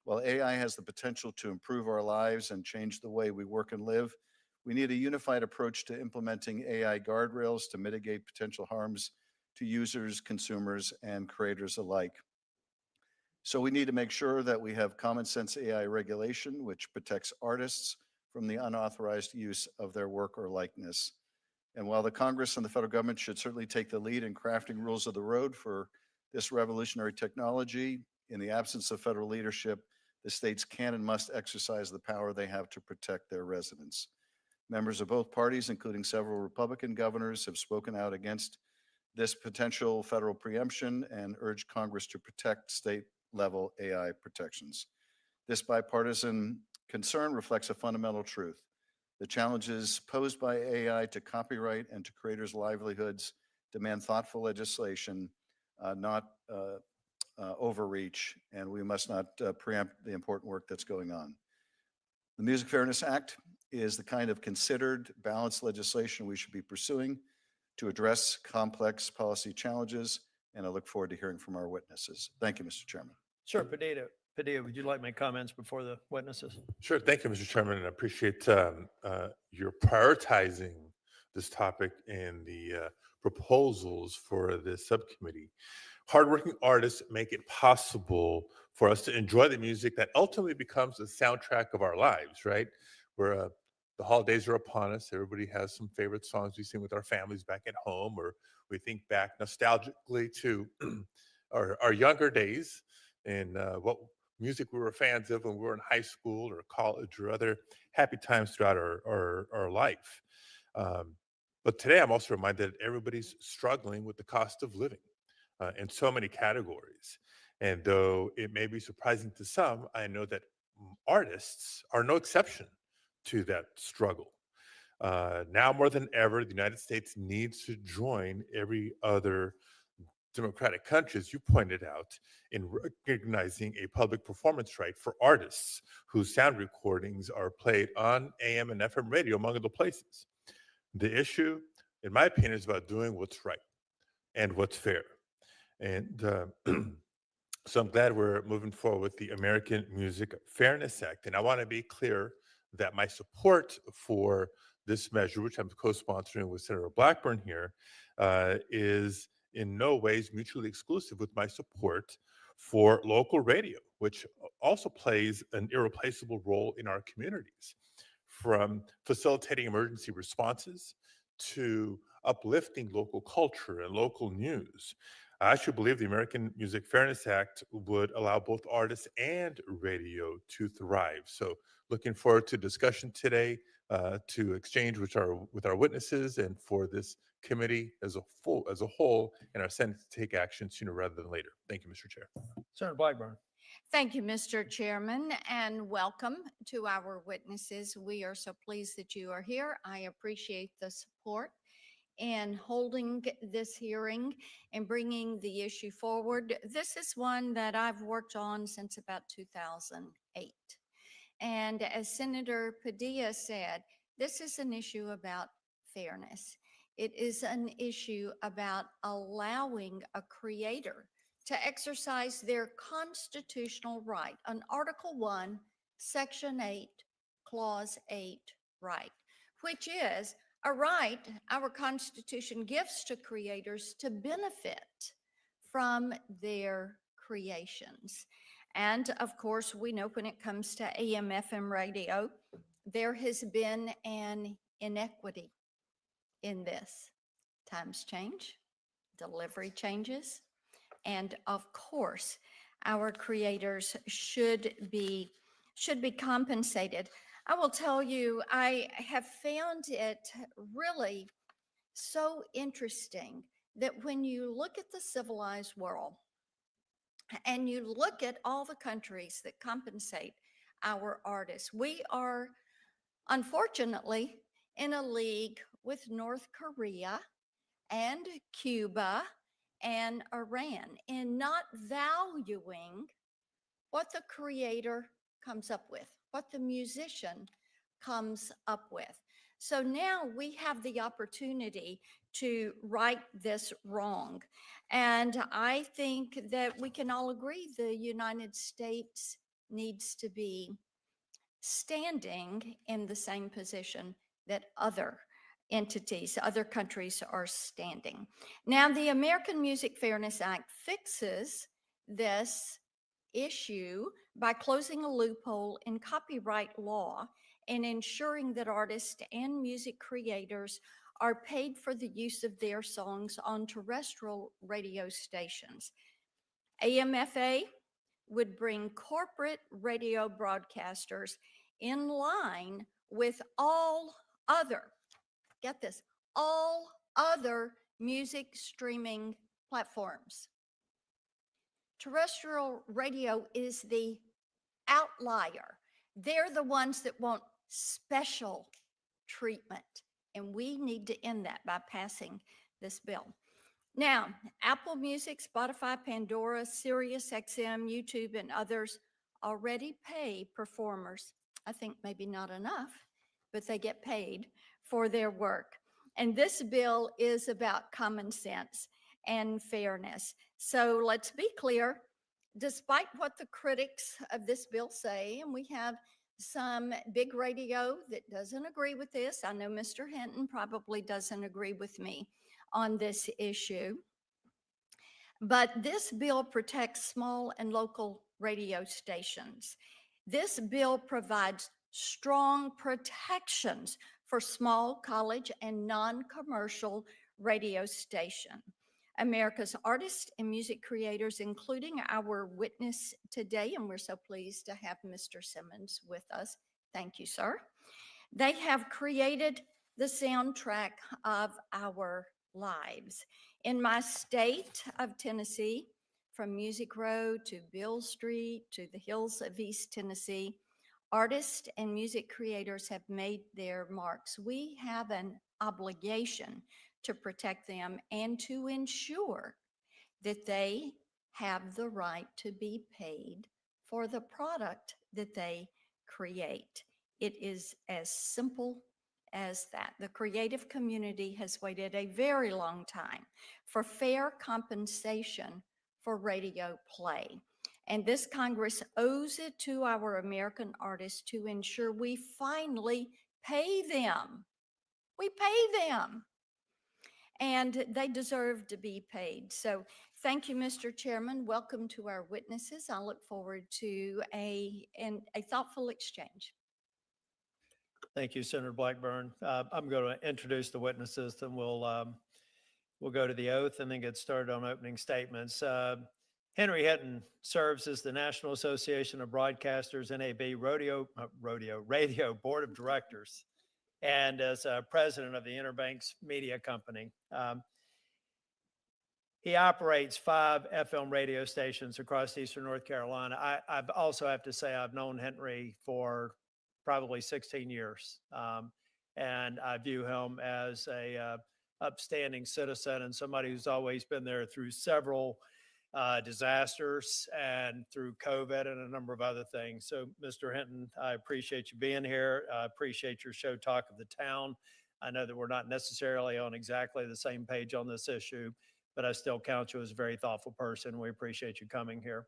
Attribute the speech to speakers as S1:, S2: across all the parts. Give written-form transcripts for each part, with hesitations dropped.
S1: While AI has the potential to improve our lives and change the way we work and live, we need a unified approach to implementing AI guardrails to mitigate potential harms to users, consumers, and creators alike. So we need to make sure that we have common sense AI regulation, which protects artists from the unauthorized use of their work or likeness. And while the Congress and the federal government should certainly take the lead in crafting rules of the road for this revolutionary technology, in the absence of federal leadership, the states can and must exercise the power they have to protect their residents. Members of both parties, including several Republican governors, have spoken out against this potential federal preemption and urged Congress to protect state-level AI protections. This bipartisan concern reflects a fundamental truth. The challenges posed by AI to copyright and to creators' livelihoods demand thoughtful legislation, not overreach, and we must not preempt the important work that's going on. The Music Fairness Act is the kind of considered, balanced legislation we should be pursuing to address complex policy challenges, and I look forward to hearing from our witnesses. Thank you, Mr. Chairman.
S2: Sure, Padilla, would you like my comments before the witnesses?
S3: Sure. Thank you, Mr. Chairman, and I appreciate your prioritizing this topic in the proposals for this subcommittee. Hardworking artists make it possible for us to enjoy the music that ultimately becomes the soundtrack of our lives, right? Where the holidays are upon us. Everybody has some favorite songs we sing with our families back at home, or we think back nostalgically to our younger days and what music we were fans of when we were in high school or college or other happy times throughout our life. But today I'm also reminded that everybody's struggling with the cost of living in so many categories. And though it may be surprising to some, I know that artists are no exception to that struggle. Now more than ever, the United States needs to join every other democratic country, as you pointed out, in recognizing a public performance right for artists whose sound recordings are played on AM and FM radio, among other places. The issue, in my opinion, is about doing what's right and what's fair. And so I'm glad we're moving forward with the American Music Fairness Act. And I want to be clear that my support for this measure, which I'm co-sponsoring with Senator Blackburn here, is in no ways mutually exclusive with my support for local radio, which also plays an irreplaceable role in our communities, from facilitating emergency responses to uplifting local culture and local news. I actually believe the American Music Fairness Act would allow both artists and radio to thrive. So looking forward to discussion today, to exchange with our witnesses, and for this committee as a whole and our Senate to take action sooner rather than later. Thank you, Mr. Chair.
S2: Senator Blackburn.
S4: Thank you, Mr. Chairman, and welcome to our witnesses. We are so pleased that you are here. I appreciate the support in holding this hearing and bringing the issue forward. This is one that I've worked on since about 2008. And as Senator Padilla said, this is an issue about fairness. It is an issue about allowing a creator to exercise their constitutional right, an Article 1, Section 8, Clause 8 right, which is a right our Constitution gives to creators to benefit from their creations. And of course, we know when it comes to AM, FM radio, there has been an inequity in this. Times change, delivery changes, and of course, our creators should be compensated. I will tell you, I have found it really so interesting that when you look at the civilized world and you look at all the countries that compensate our artists, we are unfortunately in a league with North Korea and Cuba and Iran in not valuing what the creator comes up with, what the musician comes up with. So now we have the opportunity to right this wrong. And I think that we can all agree the United States needs to be standing in the same position that other entities, other countries are standing. Now, the American Music Fairness Act fixes this issue by closing a loophole in copyright law and ensuring that artists and music creators are paid for the use of their songs on terrestrial radio stations. AMFA would bring corporate radio broadcasters in line with all other, get this, all other music streaming platforms. Terrestrial radio is the outlier. They're the ones that want special treatment, and we need to end that by passing this bill. Now, Apple Music, Spotify, Pandora, Sirius XM, YouTube, and others already pay performers. I think maybe not enough, but they get paid for their work. And this bill is about common sense and fairness. So let's be clear, despite what the critics of this bill say, and we have some big radio that doesn't agree with this. I know Mr. Hinton probably doesn't agree with me on this issue. But this bill protects small and local radio stations. This bill provides strong protections for small, college, and non-commercial radio stations. America's artists and music creators, including our witness today, and we're so pleased to have Mr. Simmons with us. Thank you, sir. They have created the soundtrack of our lives. In my state of Tennessee, from Music Row to Beale Street to the hills of East Tennessee, artists and music creators have made their marks. We have an obligation to protect them and to ensure that they have the right to be paid for the product that they create. It is as simple as that. The creative community has waited a very long time for fair compensation for radio play. And this Congress owes it to our American artists to ensure we finally pay them. We pay them. And they deserve to be paid. So thank you, Mr. Chairman. Welcome to our witnesses. I look forward to a thoughtful exchange.
S2: Thank you, Senator Blackburn. I'm going to introduce the witnesses, then we'll go to the oath and then get started on opening statements. Henry Hinton serves as the National Association of Broadcasters, NAB Radio Board of Directors, and as president of the Interbanks Media Company. He operates 5 FM radio stations across Eastern North Carolina. I also have to say I've known Henry for probably 16 years. And I view him as a upstanding citizen and somebody who's always been there through several disasters and through COVID and a number of other things. So, Mr. Hinton, I appreciate you being here. I appreciate your show Talk of the Town. I know that we're not necessarily on exactly the same page on this issue, but I still count you as a very thoughtful person. We appreciate you coming here.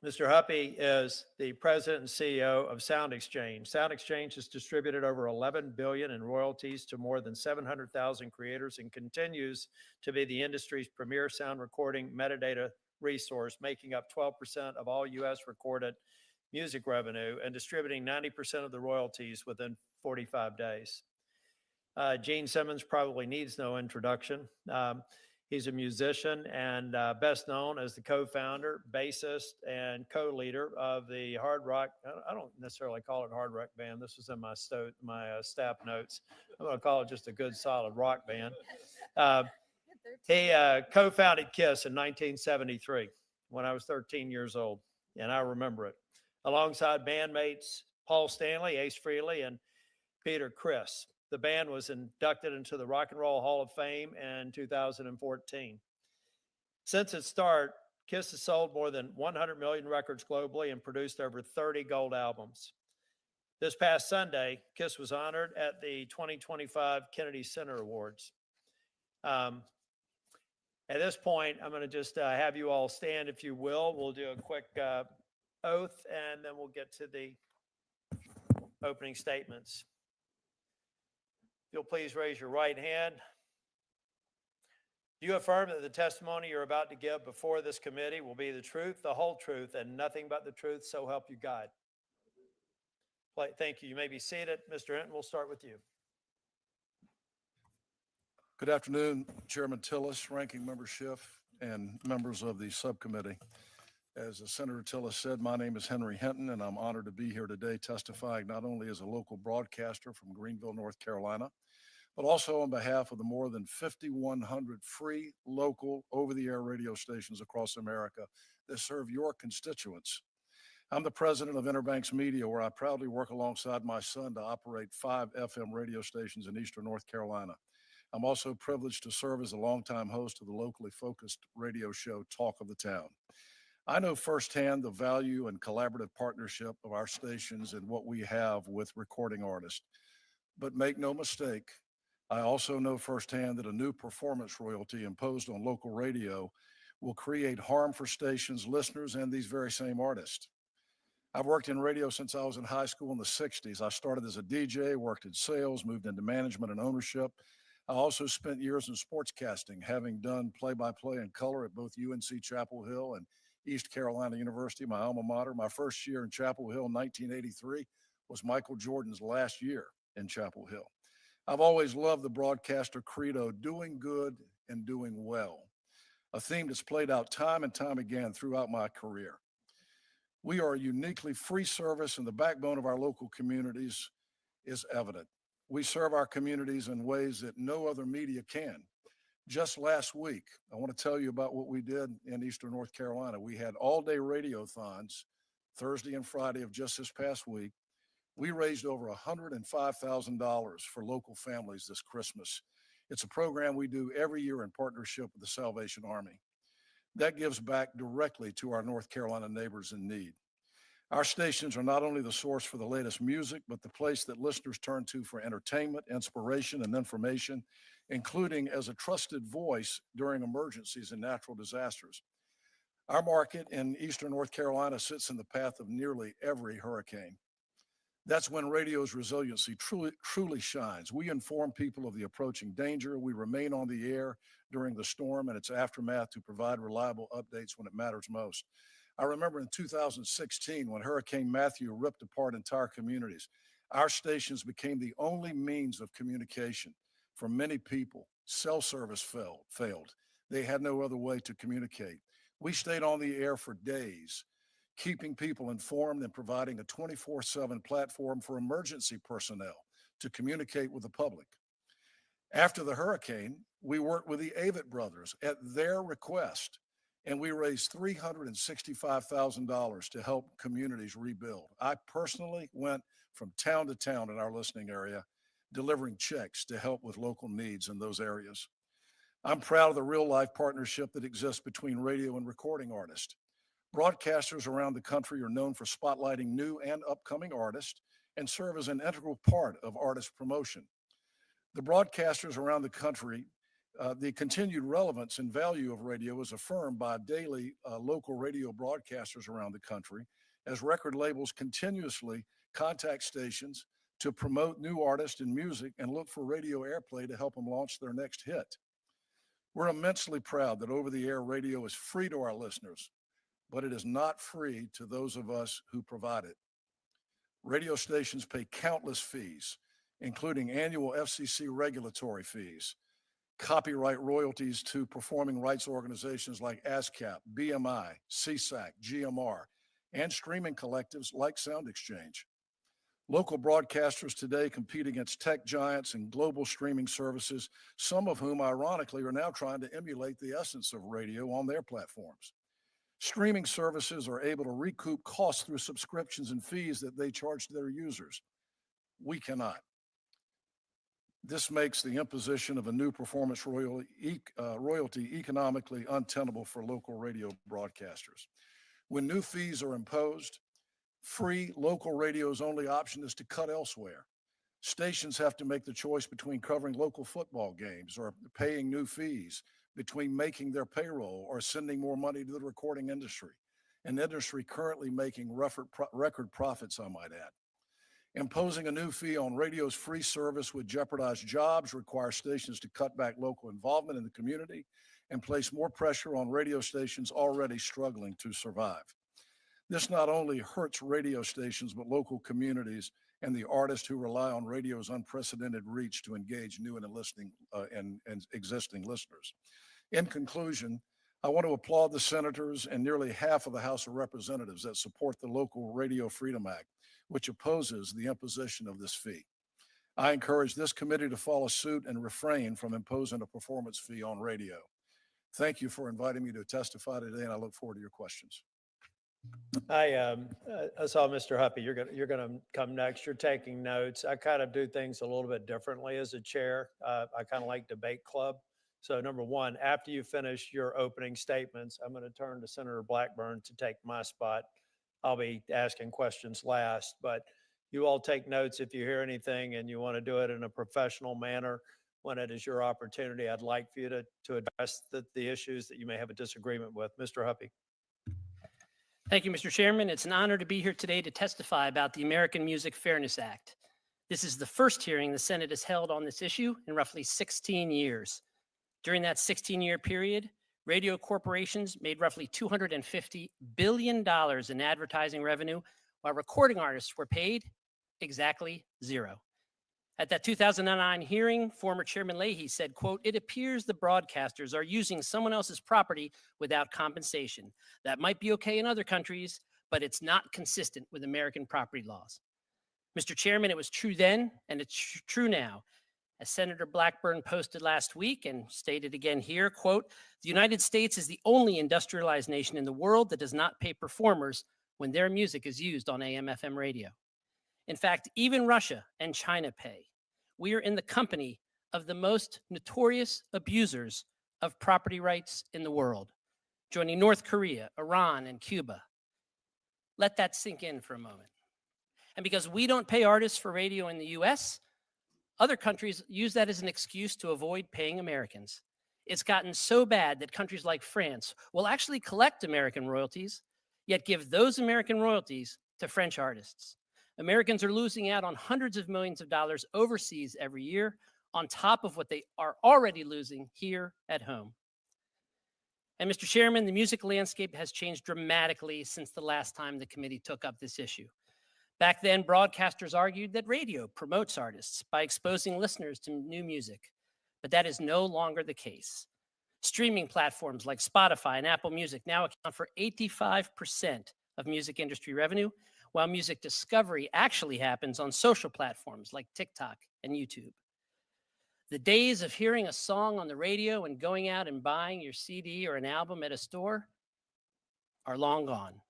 S2: Mr. Huppe is the president and CEO of SoundExchange. SoundExchange has distributed over $11 billion in royalties to more than 700,000 creators and continues to be the industry's premier sound recording metadata resource, making up 12% of all U.S. recorded music revenue and distributing 90% of the royalties within 45 days. Gene Simmons probably needs no introduction. He's a musician and best known as the co-founder, bassist, and co-leader of the hard rock. I don't necessarily call it hard rock band. This was in my staff notes. I'm going to call it just a good, solid rock band. He co-founded KISS in 1973 when I was 13 years old, and I remember it, alongside bandmates Paul Stanley, Ace Frehley, and Peter Criss. The band was inducted into the Rock and Roll Hall of Fame in 2014. Since its start, KISS has sold more than 100 million records globally and produced over 30 gold albums. This past Sunday, KISS was honored at the 2025 Kennedy Center Awards. At this point, I'm going to just have you all stand, if you will. We'll do a quick oath, and then we'll get to the opening statements. If you'll please raise your right hand. Do you affirm that the testimony you're about to give before this committee will be the truth, the whole truth, and nothing but the truth, so help you God? Thank you. You may be seated. Mr. Hinton, we'll start with you.
S5: Good afternoon, Chairman Tillis, Ranking Member Schiff, and members of the subcommittee. As Senator Tillis said, my name is Henry Hinton, and I'm honored to be here today testifying not only as a local broadcaster from Greenville, North Carolina, but also on behalf of the more than 5,100 free, local, over-the-air radio stations across America that serve your constituents. I'm the president of Interbanks Media, where I proudly work alongside my son to operate 5 FM radio stations in Eastern North Carolina. I'm also privileged to serve as a longtime host of the locally focused radio show, Talk of the Town. I know firsthand the value and collaborative partnership of our stations and what we have with recording artists. But make no mistake, I also know firsthand that a new performance royalty imposed on local radio will create harm for stations, listeners, and these very same artists. I've worked in radio since I was in high school in the 60s. I started as a DJ, worked in sales, moved into management and ownership. I also spent years in sportscasting, having done play-by-play in color at both UNC Chapel Hill and East Carolina University, my alma mater. My first year in Chapel Hill in 1983 was Michael Jordan's last year in Chapel Hill. I've always loved the broadcaster credo, doing good and doing well, a theme that's played out time and time again throughout my career. We are a uniquely free service, and the backbone of our local communities is evident. We serve our communities in ways that no other media can. Just last week, I want to tell you about what we did in Eastern North Carolina. We had all-day radiothons Thursday and Friday of just this past week. We raised over $105,000 for local families this Christmas. It's a program we do every year in partnership with the Salvation Army. That gives back directly to our North Carolina neighbors in need. Our stations are not only the source for the latest music, but the place that listeners turn to for entertainment, inspiration, and information, including as a trusted voice during emergencies and natural disasters. Our market in Eastern North Carolina sits in the path of nearly every hurricane. That's when radio's resiliency truly shines. We inform people of the approaching danger. We remain on the air during the storm and its aftermath to provide reliable updates when it matters most. I remember in 2016 when Hurricane Matthew ripped apart entire communities. Our stations became the only means of communication for many people. Cell service failed. They had no other way to communicate. We stayed on the air for days, keeping people informed and providing a 24/7 platform for emergency personnel to communicate with the public. After the hurricane, we worked with the Avett brothers at their request, and we raised $365,000 to help communities rebuild. I personally went from town to town in our listening area, delivering checks to help with local needs in those areas. I'm proud of the real-life partnership that exists between radio and recording artists. Broadcasters around the country are known for spotlighting new and upcoming artists and serve as an integral part of artist promotion. The broadcasters around the country, the continued relevance and value of radio is affirmed by daily local radio broadcasters around the country as record labels continuously contact stations to promote new artists and music and look for radio airplay to help them launch their next hit. We're immensely proud that over-the-air radio is free to our listeners, but it is not free to those of us who provide it. Radio stations pay countless fees, including annual FCC regulatory fees, copyright royalties to performing rights organizations like ASCAP, BMI, CSAC, GMR, and streaming collectives like SoundExchange. Local broadcasters today compete against tech giants and global streaming services, some of whom, ironically, are now trying to emulate the essence of radio on their platforms. Streaming services are able to recoup costs through subscriptions and fees that they charge to their users. We cannot. This makes the imposition of a new performance royalty economically untenable for local radio broadcasters. When new fees are imposed, free local radio's only option is to cut elsewhere. Stations have to make the choice between covering local football games or paying new fees, between making their payroll or sending more money to the recording industry. an industry currently making record profits, I might add. Imposing a new fee on radio's free service would jeopardize jobs, require stations to cut back local involvement in the community, and place more pressure on radio stations already struggling to survive. This not only hurts radio stations, but local communities and the artists who rely on radio's unprecedented reach to engage new and existing listeners. In conclusion, I want to applaud the senators and nearly half of the House of Representatives that support the Local Radio Freedom Act, which opposes the imposition of this fee. I encourage this committee to follow suit and refrain from imposing a performance fee on radio. Thank you for inviting me to testify today, and I look forward to your questions.
S2: I saw Mr. Huppe. You're gonna come next. You're taking notes. I kind of do things a little bit differently as a chair. I kind of like debate club. So number one, after you finish your opening statements, I'm going to turn to Senator Blackburn to take my spot. I'll be asking questions last, but you all take notes if you hear anything and you want to do it in a professional manner when it is your opportunity. I'd like for you to address the issues that you may have a disagreement with. Mr. Huppe.
S6: Thank you, Mr. Chairman. It's an honor to be here today to testify about the American Music Fairness Act. This is the first hearing the Senate has held on this issue in roughly 16 years. During that 16-year period, radio corporations made roughly $250 billion in advertising revenue, while recording artists were paid exactly zero. At that 2009 hearing, former Chairman Leahy said, quote, "It appears the broadcasters are using someone else's property without compensation. That might be okay in other countries, but it's not consistent with American property laws." Mr. Chairman, it was true then, and it's true now. As Senator Blackburn posted last week and stated again here, quote, "The United States is the only industrialized nation in the world that does not pay performers when their music is used on AM/FM radio. In fact, even Russia and China pay. We are in the company of the most notorious abusers of property rights in the world, joining North Korea, Iran, and Cuba. Let that sink in for a moment. And because we don't pay artists for radio in the US, other countries use that as an excuse to avoid paying Americans. It's gotten so bad that countries like France will actually collect American royalties, yet give those American royalties to French artists. Americans are losing out on hundreds of millions of dollars overseas every year, on top of what they are already losing here at home. And Mr. Chairman, the music landscape has changed dramatically since the last time the committee took up this issue. Back then, broadcasters argued that radio promotes artists by exposing listeners to new music, but that is no longer the case. Streaming platforms like Spotify and Apple Music now account for 85% of music industry revenue, while music discovery actually happens on social platforms like TikTok and YouTube. The days of hearing a song on the radio and going out and buying your CD or an album at a store are long gone.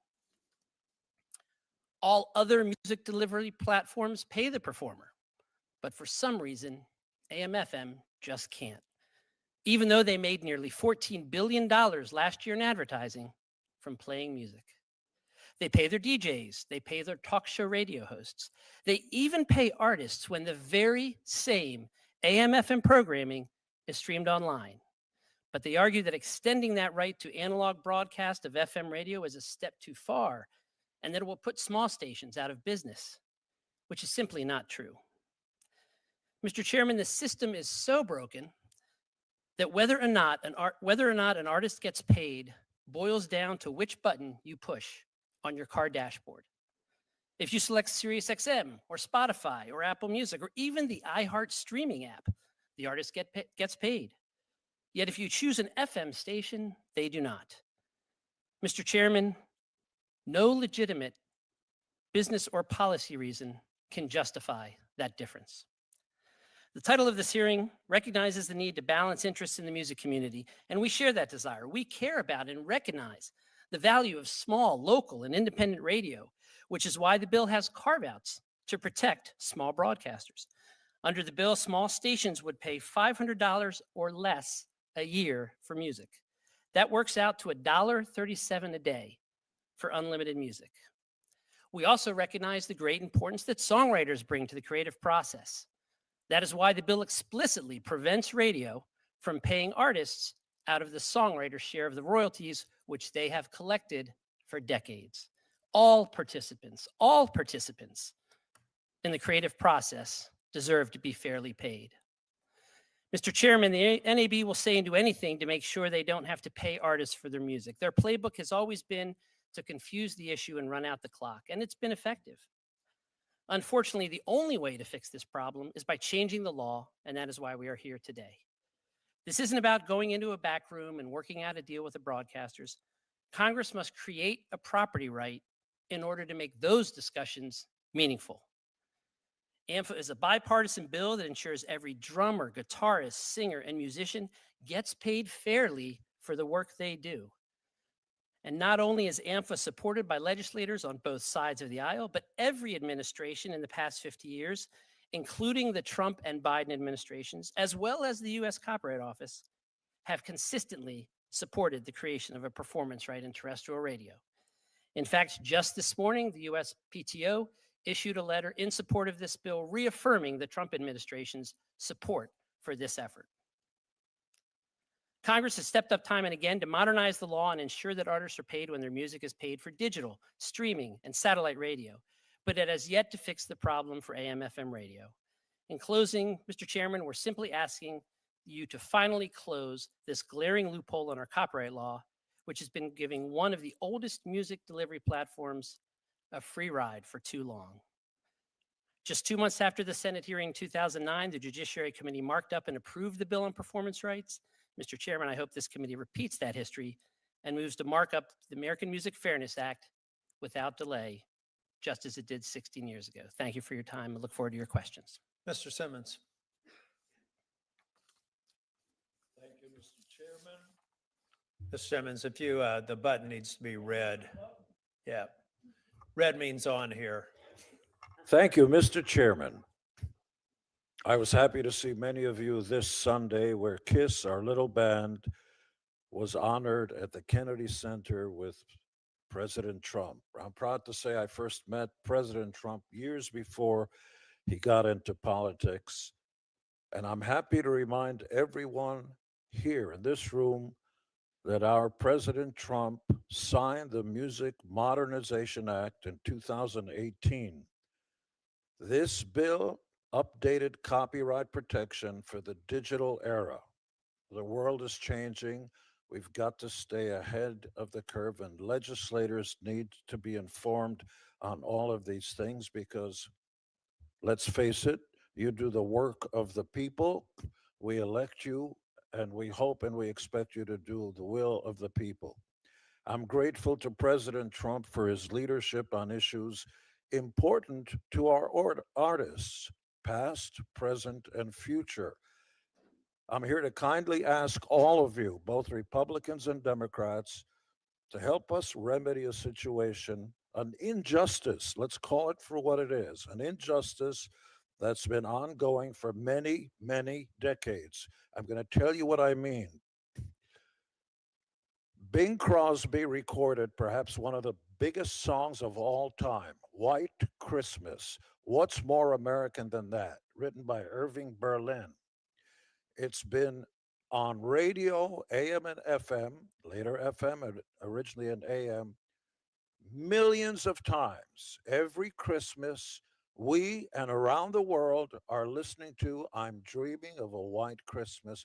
S6: All other music delivery platforms pay the performer, but for some reason, AM/FM just can't, even though they made nearly $14 billion last year in advertising from playing music. They pay their DJs, they pay their talk show radio hosts. They even pay artists when the very same AM/FM programming is streamed online. But they argue that extending that right to analog broadcast of FM radio is a step too far, and that it will put small stations out of business, which is simply not true. Mr. Chairman, the system is so broken that whether or not an artist gets paid boils down to which button you push on your car dashboard. If you select SiriusXM or Spotify or Apple Music or even the iHeart streaming app, the artist gets paid. Yet if you choose an FM station, they do not. Mr. Chairman, no legitimate business or policy reason can justify that difference. The title of this hearing recognizes the need to balance interests in the music community, and we share that desire. We care about and recognize the value of small, local, and independent radio, which is why the bill has carve-outs to protect small broadcasters. Under the bill, small stations would pay $500 or less a year for music. That works out to $1.37 a day for unlimited music. We also recognize the great importance that songwriters bring to the creative process. That is why the bill explicitly prevents radio from paying artists out of the songwriter's share of the royalties which they have collected for decades. All participants in the creative process deserve to be fairly paid. Mr. Chairman, the NAB will say and do anything to make sure they don't have to pay artists for their music. Their playbook has always been to confuse the issue and run out the clock, and it's been effective. Unfortunately, the only way to fix this problem is by changing the law, and that is why we are here today. This isn't about going into a back room and working out a deal with the broadcasters. Congress must create a property right in order to make those discussions meaningful. AMFA is a bipartisan bill that ensures every drummer, guitarist, singer, and musician gets paid fairly for the work they do. And not only is AMFA supported by legislators on both sides of the aisle, but every administration in the past 50 years, including the Trump and Biden administrations, as well as the U.S. Copyright Office, have consistently supported the creation of a performance right in terrestrial radio. In fact, just this morning, the U.S. PTO issued a letter in support of this bill, reaffirming the Trump administration's support for this effort. Congress has stepped up time and again to modernize the law and ensure that artists are paid when their music is paid for digital, streaming, and satellite radio, but it has yet to fix the problem for AM/FM radio. In closing, Mr. Chairman, we're simply asking you to finally close this glaring loophole in our copyright law, which has been giving one of the oldest music delivery platforms a free ride for too long. Just 2 months after the Senate hearing in 2009, the Judiciary Committee marked up and approved the bill on performance rights. Mr. Chairman, I hope this committee repeats that history and moves to mark up the American Music Fairness Act without delay, just as it did 16 years ago. Thank you for your time. I look forward to your questions.
S2: Mr. Simmons. Thank you, Mr. Chairman. Mr. Simmons, if you, the button needs to be red. Yeah. Red means on here.
S7: Thank you, Mr. Chairman. I was happy to see many of you this Sunday where KISS, our little band, was honored at the Kennedy Center with President Trump. I'm proud to say I first met President Trump years before he got into politics. And I'm happy to remind everyone here in this room that our President Trump signed the Music Modernization Act in 2018. This bill updated copyright protection for the digital era. The world is changing. We've got to stay ahead of the curve, and legislators need to be informed on all of these things because, let's face it, you do the work of the people. We elect you, and we hope and we expect you to do the will of the people. I'm grateful to President Trump for his leadership on issues important to our artists, past, present, and future. I'm here to kindly ask all of you, both Republicans and Democrats, to help us remedy a situation, an injustice, let's call it for what it is, an injustice that's been ongoing for many, many decades. I'm going to tell you what I mean. Bing Crosby recorded perhaps one of the biggest songs of all time, White Christmas. What's more American than that? Written by Irving Berlin. It's been on radio, AM and FM, later FM, and originally in AM, millions of times. Every Christmas, we and around the world are listening to I'm Dreaming of a White Christmas.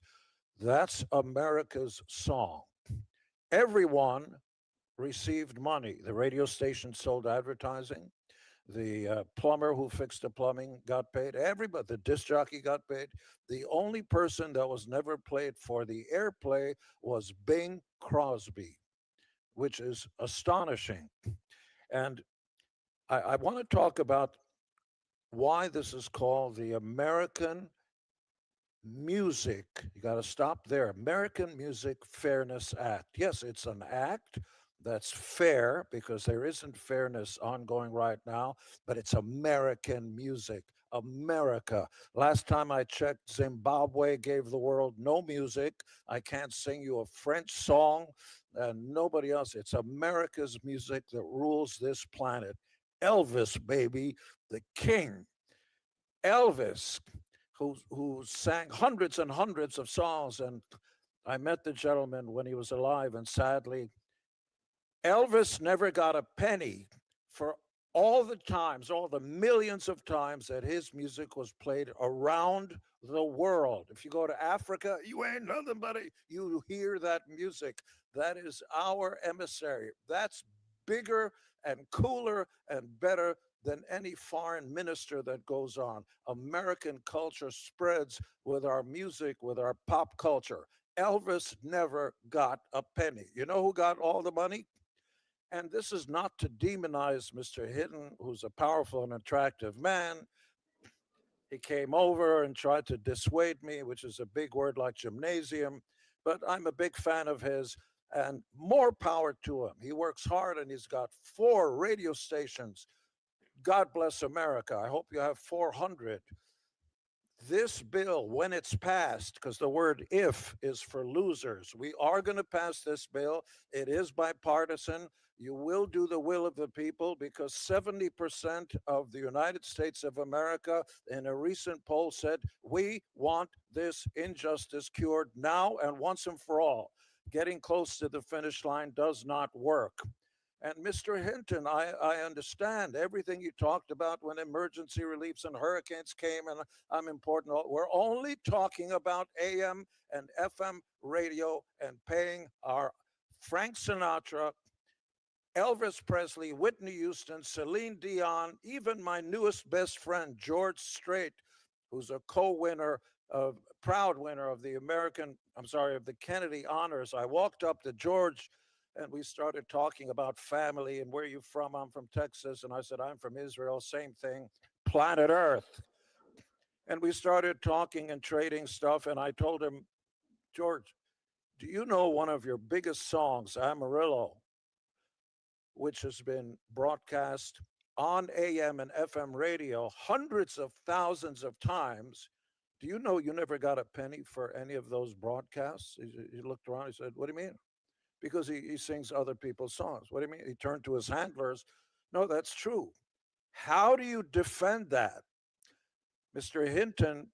S7: That's America's song. Everyone received money. The radio station sold advertising. The plumber who fixed the plumbing got paid. Everybody, the disc jockey got paid. The only person that was never paid for the airplay was Bing Crosby, which is astonishing. And I want to talk about why this is called the American Music, you got to stop there, American Music Fairness Act. Yes, it's an act that's fair because there isn't fairness ongoing right now, but it's American music, America. Last time I checked, Zimbabwe gave the world no music. I can't sing you a French song and nobody else. It's America's music that rules this planet. Elvis, baby, the king. Elvis, who sang hundreds and hundreds of songs. And I met the gentleman when he was alive, and sadly, Elvis never got a penny for all the times, all the millions of times that his music was played around the world. If you go to Africa, you ain't nothing but you hear that music. That is our emissary. That's bigger and cooler and better than any foreign minister that goes on. American culture spreads with our music, with our pop culture. Elvis never got a penny. You know who got all the money? And this is not to demonize Mr. Hinton, who's a powerful and attractive man. He came over and tried to dissuade me, which is a big word like gymnasium, but I'm a big fan of his, and more power to him. He works hard and he's got 4 radio stations. God bless America. I hope you have 400. This bill, when it's passed, because the word if is for losers, we are going to pass this bill. It is bipartisan. You will do the will of the people because 70% of the United States of America in a recent poll said, we want this injustice cured now and once and for all. Getting close to the finish line does not work. And Mr. Hinton, I understand everything you talked about when emergency reliefs and hurricanes came, and I'm important. We're only talking about AM and FM radio and paying our Frank Sinatra, Elvis Presley, Whitney Houston, Celine Dion, even my newest best friend, George Strait, who's a co-winner, proud winner of the of the Kennedy Honors. I walked up to George and we started talking about family and where you from. I'm from Texas. And I said, I'm from Israel. Same thing, planet Earth. And we started talking and trading stuff. And I told him, George, do you know one of your biggest songs, Amarillo, which has been broadcast on AM and FM radio hundreds of thousands of times? Do you know you never got a penny for any of those broadcasts? He looked around, he said, what do you mean? Because he sings other people's songs. What do you mean? He turned to his handlers. No, that's true. How do you defend that? Mr. Hinton,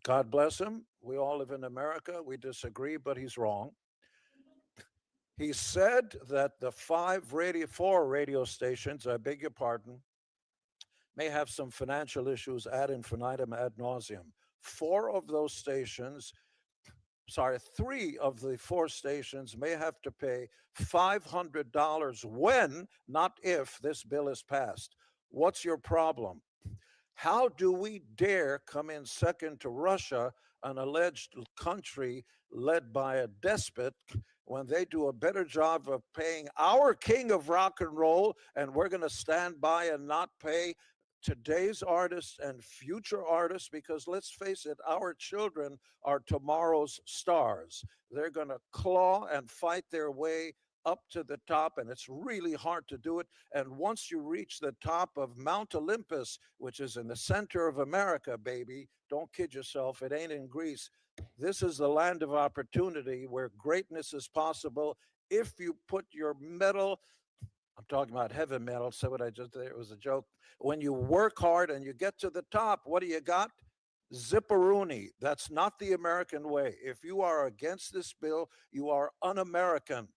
S7: God bless him. We all live in America. We disagree, but he's wrong. He said that the 4 radio stations, I beg your pardon, may have some financial issues ad infinitum, ad nauseum. 3 of the 4 stations may have to pay $500 when, not if, this bill is passed. What's your problem? How do we dare come in second to Russia, an alleged country led by a despot, when they do a better job of paying our king of rock and roll, and we're going to stand by and not pay today's artists and future artists? Because let's face it, our children are tomorrow's stars. They're going to claw and fight their way up to the top, and it's really hard to do it. And once you reach the top of Mount Olympus, which is in the center of America, baby, don't kid yourself, it ain't in Greece. This is the land of opportunity where greatness is possible if you put your metal, I'm talking about heavy metal, so what I just did, it was a joke. When you work hard and you get to the top, what do you got? Zipperoonie. That's not the American way. If you are against this bill, you are un-American.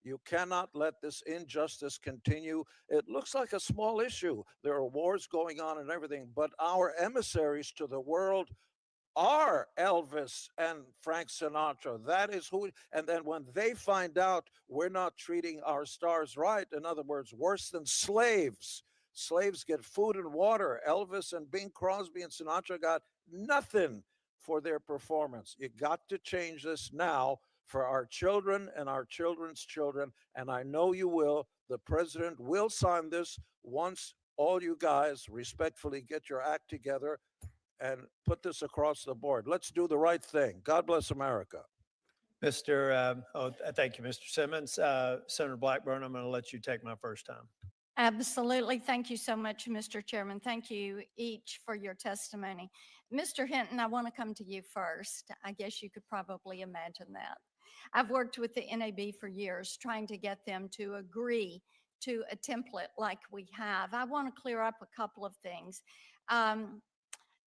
S7: You cannot let this injustice continue. It looks like a small issue. There are wars going on and everything, but our emissaries to the world are Elvis and Frank Sinatra. That is who, and then when they find out we're not treating our stars right, in other words, worse than slaves. Slaves get food and water. Elvis and Bing Crosby and Sinatra got nothing for their performance. You got to change this now for our children and our children's children, and I know you will. The president will sign this once all you guys respectfully get your act together and put this across the board. Let's do the right thing. God bless America.
S2: Thank you, Mr. Simmons. Senator Blackburn, I'm going to let you take my first time.
S4: Absolutely. Thank you so much, Mr. Chairman. Thank you each for your testimony. Mr. Hinton, I want to come to you first. I guess you could probably imagine that. I've worked with the NAB for years, trying to get them to agree to a template like we have. I want to clear up a couple of things.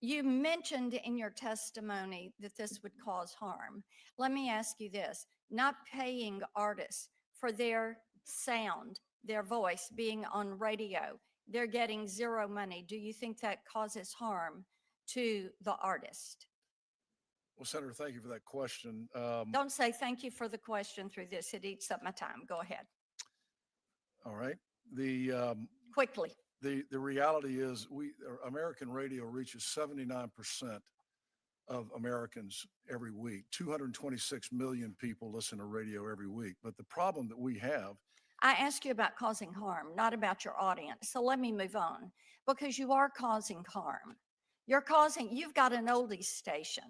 S4: You mentioned in your testimony that this would cause harm. Let me ask you this: not paying artists for their sound, their voice being on radio, they're getting zero money. Do you think that causes harm to the artist?
S5: Well, Senator, thank you for that question.
S4: Don't say thank you for the question through this. It eats up my time. Go ahead.
S5: All right. The
S4: Quickly.
S5: the reality is American radio reaches 79% of Americans every week. 226 million people listen to radio every week. But the problem that we have,
S4: I asked you about causing harm, not about your audience. So let me move on, because you are causing harm. You've got an oldies station.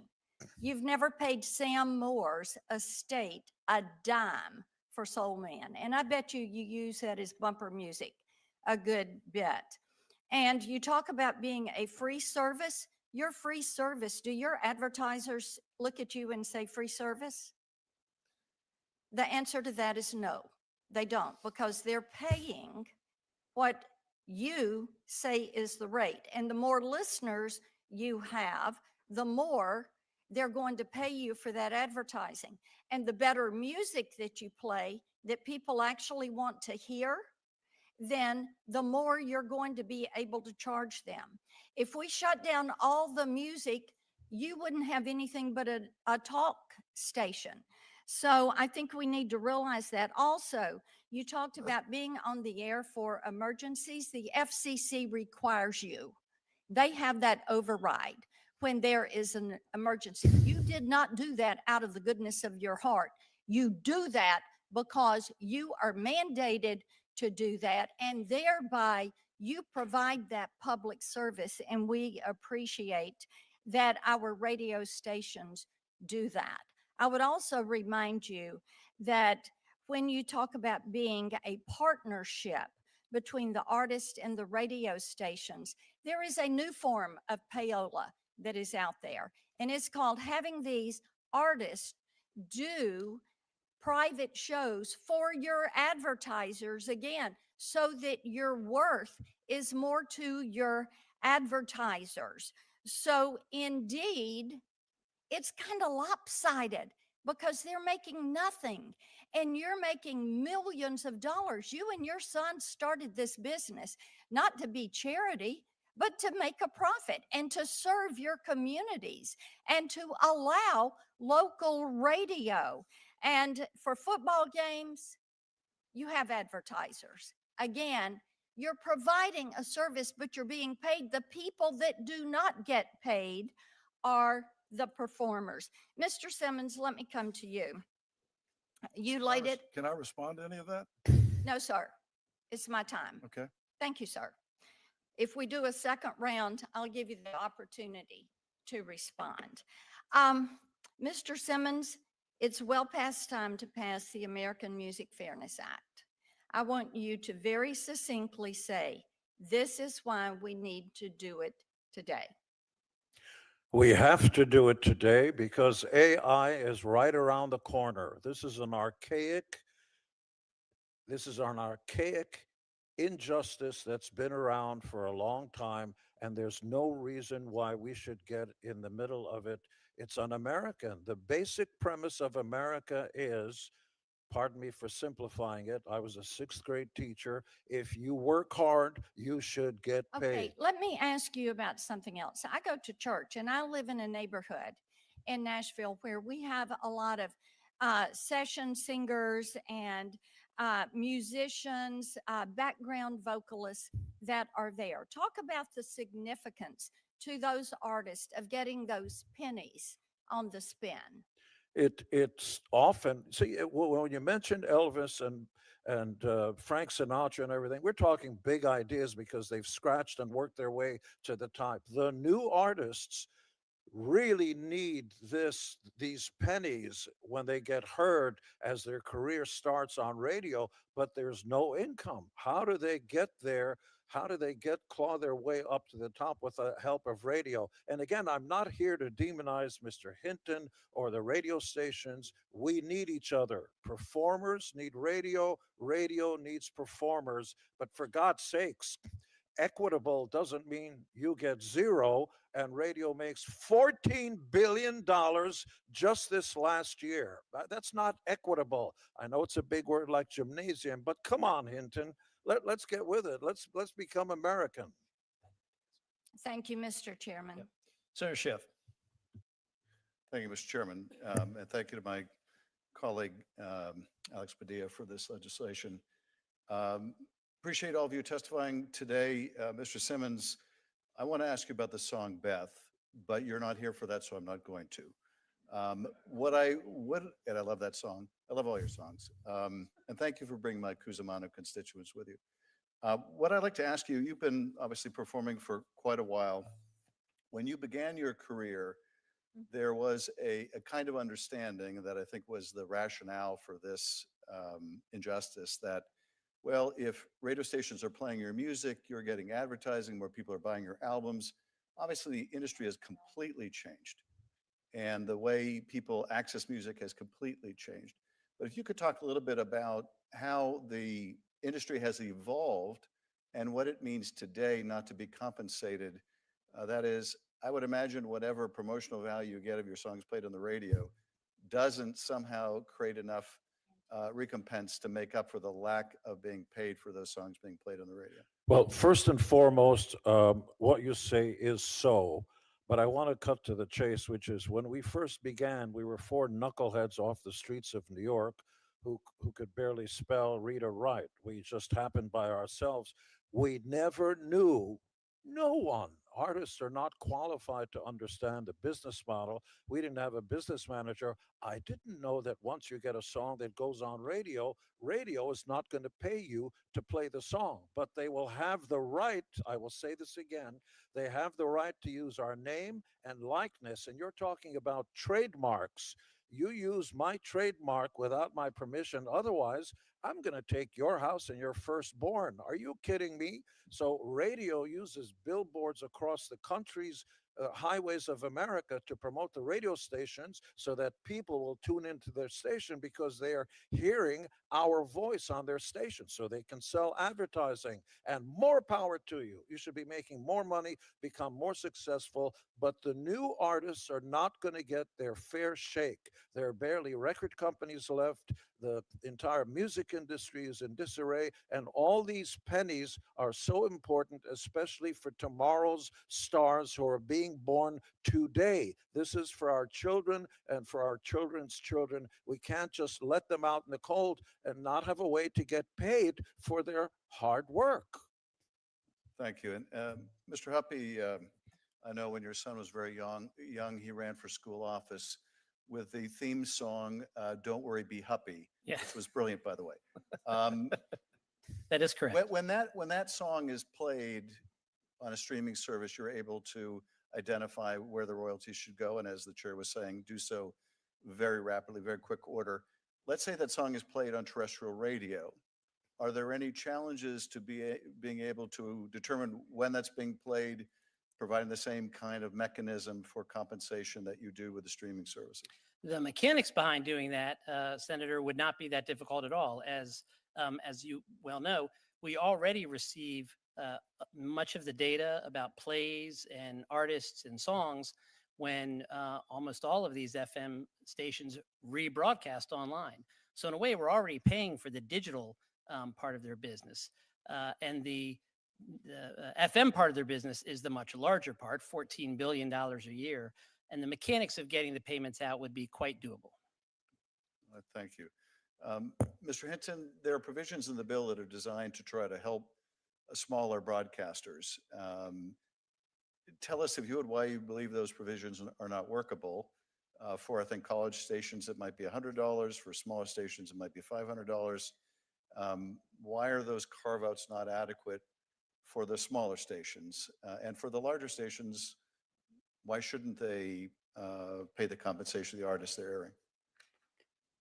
S4: You've never paid Sam Moore's estate a dime for Soul Man. And I bet you use that as bumper music a good bit. And you talk about being a free service. Your free service, do your advertisers look at you and say free service? The answer to that is no, they don't, because they're paying what you say is the rate. And the more listeners you have, the more they're going to pay you for that advertising. And the better music that you play that people actually want to hear, then the more you're going to be able to charge them. If we shut down all the music, you wouldn't have anything but a talk station. So I think we need to realize that. Also, you talked about being on the air for emergencies. The FCC requires you. They have that override when there is an emergency. You did not do that out of the goodness of your heart. You do that because you are mandated to do that, and thereby you provide that public service, and we appreciate that our radio stations do that. I would also remind you that when you talk about being a partnership between the artist and the radio stations, there is a new form of payola that is out there, and it's called having these artists do private shows for your advertisers, again, so that your worth is more to your advertisers. So indeed, it's kind of lopsided because they're making nothing and you're making millions of dollars. You and your son started this business not to be charity, but to make a profit and to serve your communities and to allow local radio. And for football games, you have advertisers. Again, you're providing a service, but you're being paid. The people that do not get paid are the performers. Mr. Simmons, let me come to you. You laid it.
S5: Can I respond to any of that?
S4: No, sir. It's my time.
S5: Okay.
S4: Thank you, sir. If we do a second round, I'll give you the opportunity to respond. Mr. Simmons, it's well past time to pass the American Music Fairness Act. I want you to very succinctly say, this is why we need to do it today.
S7: We have to do it today because AI is right around the corner. This is an archaic injustice that's been around for a long time, and there's no reason why we should get in the middle of it. It's un-American. The basic premise of America is, pardon me for simplifying it, I was a sixth grade teacher. If you work hard, you should get paid.
S4: Okay, let me ask you about something else. I go to church and I live in a neighborhood in Nashville where we have a lot of session singers and musicians, background vocalists that are there. Talk about the significance to those artists of getting those pennies on the spin.
S7: It's often, see, when you mentioned Elvis and Frank Sinatra and everything, we're talking big ideas because they've scratched and worked their way to the top. The new artists really need these pennies when they get heard as their career starts on radio, but there's no income. How do they get there? How do they claw their way up to the top with the help of radio? And again, I'm not here to demonize Mr. Hinton or the radio stations. We need each other. Performers need radio. Radio needs performers. But for God's sakes, equitable doesn't mean you get zero, and radio makes $14 billion just this last year. That's not equitable. I know it's a big word like gymnasium, but come on, Hinton. Let's get with it. Let's become American.
S4: Thank you, Mr. Chairman.
S2: Yep. Senator Schiff.
S1: Thank you, Mr. Chairman, and thank you to my colleague, Alex Padilla, for this legislation. Appreciate all of you testifying today. Mr. Simmons, I want to ask you about the song Beth, but you're not here for that, so I'm not going to. What I would, and I love that song. I love all your songs. And thank you for bringing my Cusimano constituents with you. What I'd like to ask you, you've been obviously performing for quite a while. When you began your career, there was a kind of understanding that I think was the rationale for this injustice that, well, if radio stations are playing your music, you're getting advertising, more people are buying your albums. Obviously, the industry has completely changed, and the way people access music has completely changed. But if you could talk a little bit about how the industry has evolved and what it means today not to be compensated. That is, I would imagine whatever promotional value you get of your songs played on the radio doesn't somehow create enough recompense to make up for the lack of being paid for those songs being played on the radio.
S7: Well, first and foremost, what you say is so, but I want to cut to the chase, which is when we first began, we were four knuckleheads off the streets of New York who could barely spell, read, or write. We just happened by ourselves. We never knew, no one. Artists are not qualified to understand the business model. We didn't have a business manager. I didn't know that once you get a song that goes on radio, radio is not going to pay you to play the song, but they will have the right, I will say this again, they have the right to use our name and likeness. And you're talking about trademarks. You use my trademark without my permission. Otherwise, I'm going to take your house and your firstborn. Are you kidding me? So radio uses billboards across the country's highways of America to promote the radio stations so that people will tune into their station because they are hearing our voice on their station so they can sell advertising. And more power to you. You should be making more money, become more successful, but the new artists are not going to get their fair shake. There are barely record companies left. The entire music industry is in disarray, and all these pennies are so important, especially for tomorrow's stars who are being born today. This is for our children and for our children's children. We can't just let them out in the cold and not have a way to get paid for their hard work.
S1: Thank you. And Mr. Huppe, I know when your son was very young, he ran for school office with the theme song, Don't Worry, Be Huppe,
S6: Yeah.
S1: which was brilliant, by the way.
S6: That is correct.
S1: When that song is played on a streaming service, you're able to identify where the royalties should go. And as the chair was saying, do so very rapidly, very quick order. Let's say that song is played on terrestrial radio. Are there any challenges to being able to determine when that's being played, providing the same kind of mechanism for compensation that you do with the streaming services?
S6: The mechanics behind doing that, Senator, would not be that difficult at all. As you well know, we already receive much of the data about plays and artists and songs when almost all of these FM stations rebroadcast online. So in a way, we're already paying for the digital part of their business. And the FM part of their business is the much larger part, $14 billion a year. And the mechanics of getting the payments out would be quite doable.
S1: Thank you. Mr. Hinton, there are provisions in the bill that are designed to try to help smaller broadcasters. Tell us, if you would, why you believe those provisions are not workable. For, I think, college stations, it might be $100. For smaller stations, it might be $500. Why are those carve-outs not adequate for the smaller stations? And for the larger stations, why shouldn't they pay the compensation of the artists they're airing?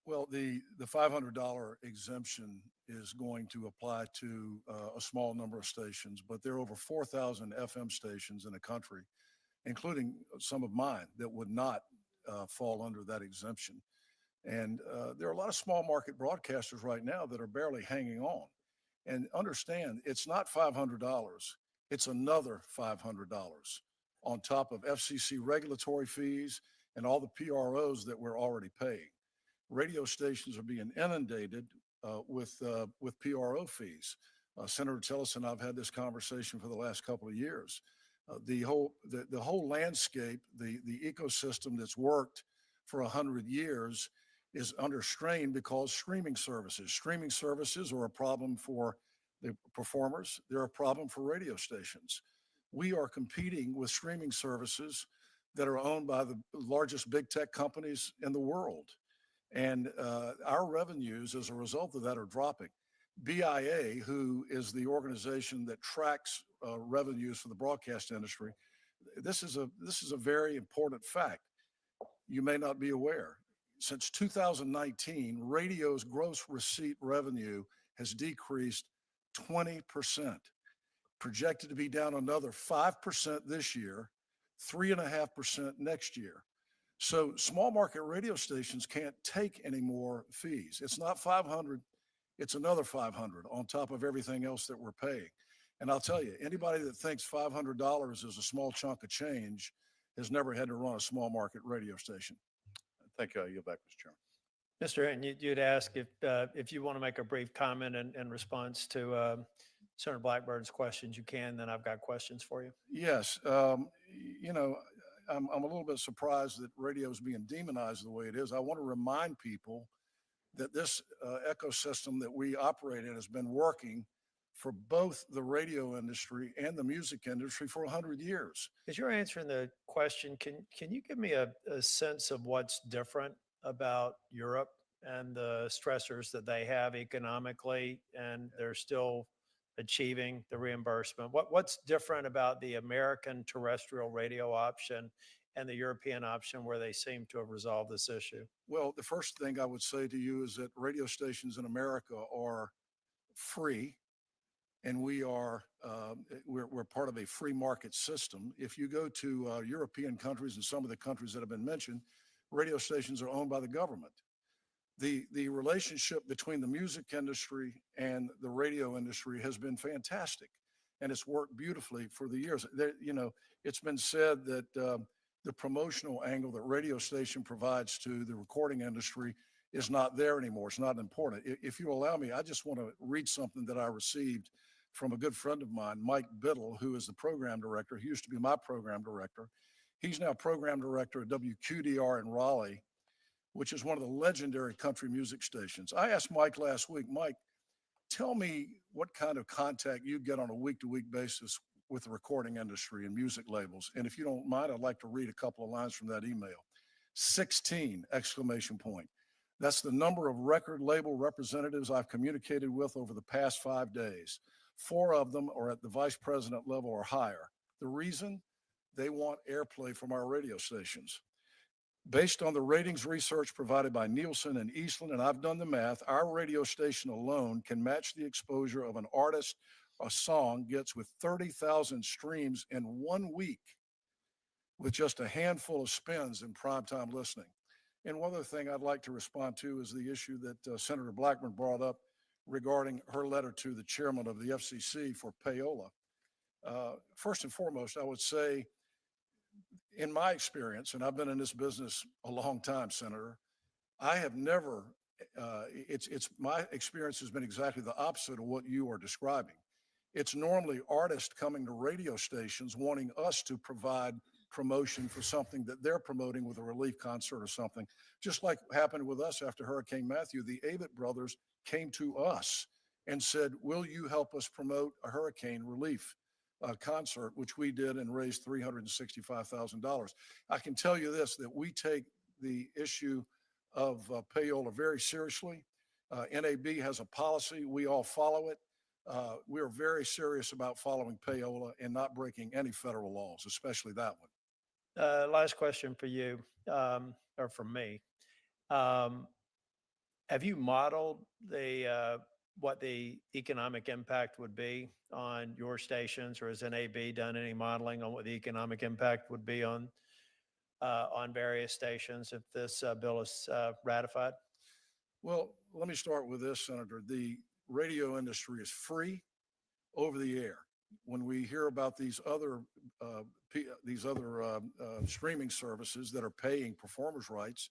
S5: Well, the $500 exemption is going to apply to a small number of stations, but there are over 4,000 FM stations in the country, including some of mine, that would not fall under that exemption. And there are a lot of small market broadcasters right now that are barely hanging on. And understand, it's not $500. It's another $500 on top of FCC regulatory fees and all the PROs that we're already paying. Radio stations are being inundated with PRO fees. Senator Tillis and I've had this conversation for the last couple of years. The whole landscape, the ecosystem that's worked for 100 years is under strain because streaming services are a problem for the performers. They're a problem for radio stations. We are competing with streaming services that are owned by the largest big tech companies in the world. And our revenues as a result of that are dropping. BIA, who is the organization that tracks revenues for the broadcast industry, this is a very important fact. You may not be aware. Since 2019, radio's gross receipt revenue has decreased 20%, projected to be down another 5% this year, 3.5% next year. So small market radio stations can't take any more fees. It's not 500, it's another 500 on top of everything else that we're paying. And I'll tell you, anybody that thinks $500 is a small chunk of change has never had to run a small market radio station.
S1: Thank you. I yield back, Mr. Chairman.
S2: Mr. Hinton, you'd ask if you want to make a brief comment in response to Senator Blackburn's questions, you can. Then I've got questions for you.
S5: Yes. You know, I'm a little bit surprised that radio is being demonized the way it is. I want to remind people that this ecosystem that we operate in has been working for both the radio industry and the music industry for 100 years.
S2: As you're answering the question, can you give me a sense of what's different about Europe and the stressors that they have economically, and they're still achieving the reimbursement? What's different about the American terrestrial radio option and the European option where they seem to have resolved this issue?
S5: Well, the first thing I would say to you is that radio stations in America are free, and we're part of a free market system. If you go to European countries and some of the countries that have been mentioned, radio stations are owned by the government. The relationship between the music industry and the radio industry has been fantastic, and it's worked beautifully for the years. You know, it's been said that the promotional angle that radio station provides to the recording industry is not there anymore. It's not important. If you allow me, I just want to read something that I received from a good friend of mine, Mike Biddle, who is the program director. He used to be my program director. He's now program director at WQDR in Raleigh, which is one of the legendary country music stations. I asked Mike last week, Mike, tell me what kind of contact you get on a week-to-week basis with the recording industry and music labels. And if you don't mind, I'd like to read a couple of lines from that email. 16 exclamation point. That's the number of record label representatives I've communicated with over the past 5 days. 4 of them are at the vice president level or higher. The reason? They want airplay from our radio stations. Based on the ratings research provided by Nielsen and Eastland, and I've done the math, our radio station alone can match the exposure of an artist a song gets with 30,000 streams in 1 week with just a handful of spins in primetime listening. And one other thing I'd like to respond to is the issue that Senator Blackburn brought up regarding her letter to the chairman of the FCC for payola. First and foremost, I would say, in my experience, and I've been in this business a long time, Senator, I have never, my experience has been exactly the opposite of what you are describing. It's normally artists coming to radio stations wanting us to provide promotion for something that they're promoting with a relief concert or something. Just like happened with us after Hurricane Matthew, the Avett brothers came to us and said, will you help us promote a hurricane relief concert, which we did and raised $365,000. I can tell you this, that we take the issue of payola very seriously. NAB has a policy. We all follow it. We are very serious about following payola and not breaking any federal laws, especially that one.
S2: Last question for you, or from me. Have you modeled what the economic impact would be on your stations, or has NAB done any modeling on what the economic impact would be on various stations if this bill is ratified?
S5: Well, let me start with this, Senator. The radio industry is free over the air. when we hear about these other streaming services that are paying performers' rights,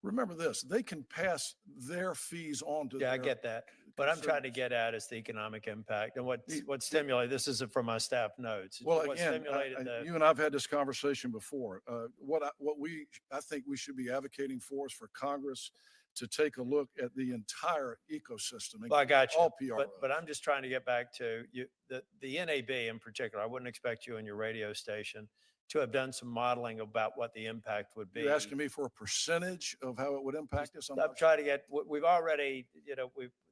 S5: remember this: they can pass their fees on to
S2: Yeah, I
S5: their
S2: get that. What I'm trying to
S5: consumers.
S2: get at is the economic impact and
S5: The-
S2: what stimulated, this isn't from my staff notes.
S5: Well,
S2: What
S5: again,
S2: stimulated the,
S5: you and I've had this conversation before. I think we should be advocating for is for Congress to take a look at the entire ecosystem.
S2: well, I got you.
S5: All PROs.
S2: But I'm just trying to get back to you, the NAB in particular. I wouldn't expect you and your radio station to have done some modeling about what the impact would be.
S5: You're asking me for a percentage of how it would impact us?
S2: I'm trying to get, we've already,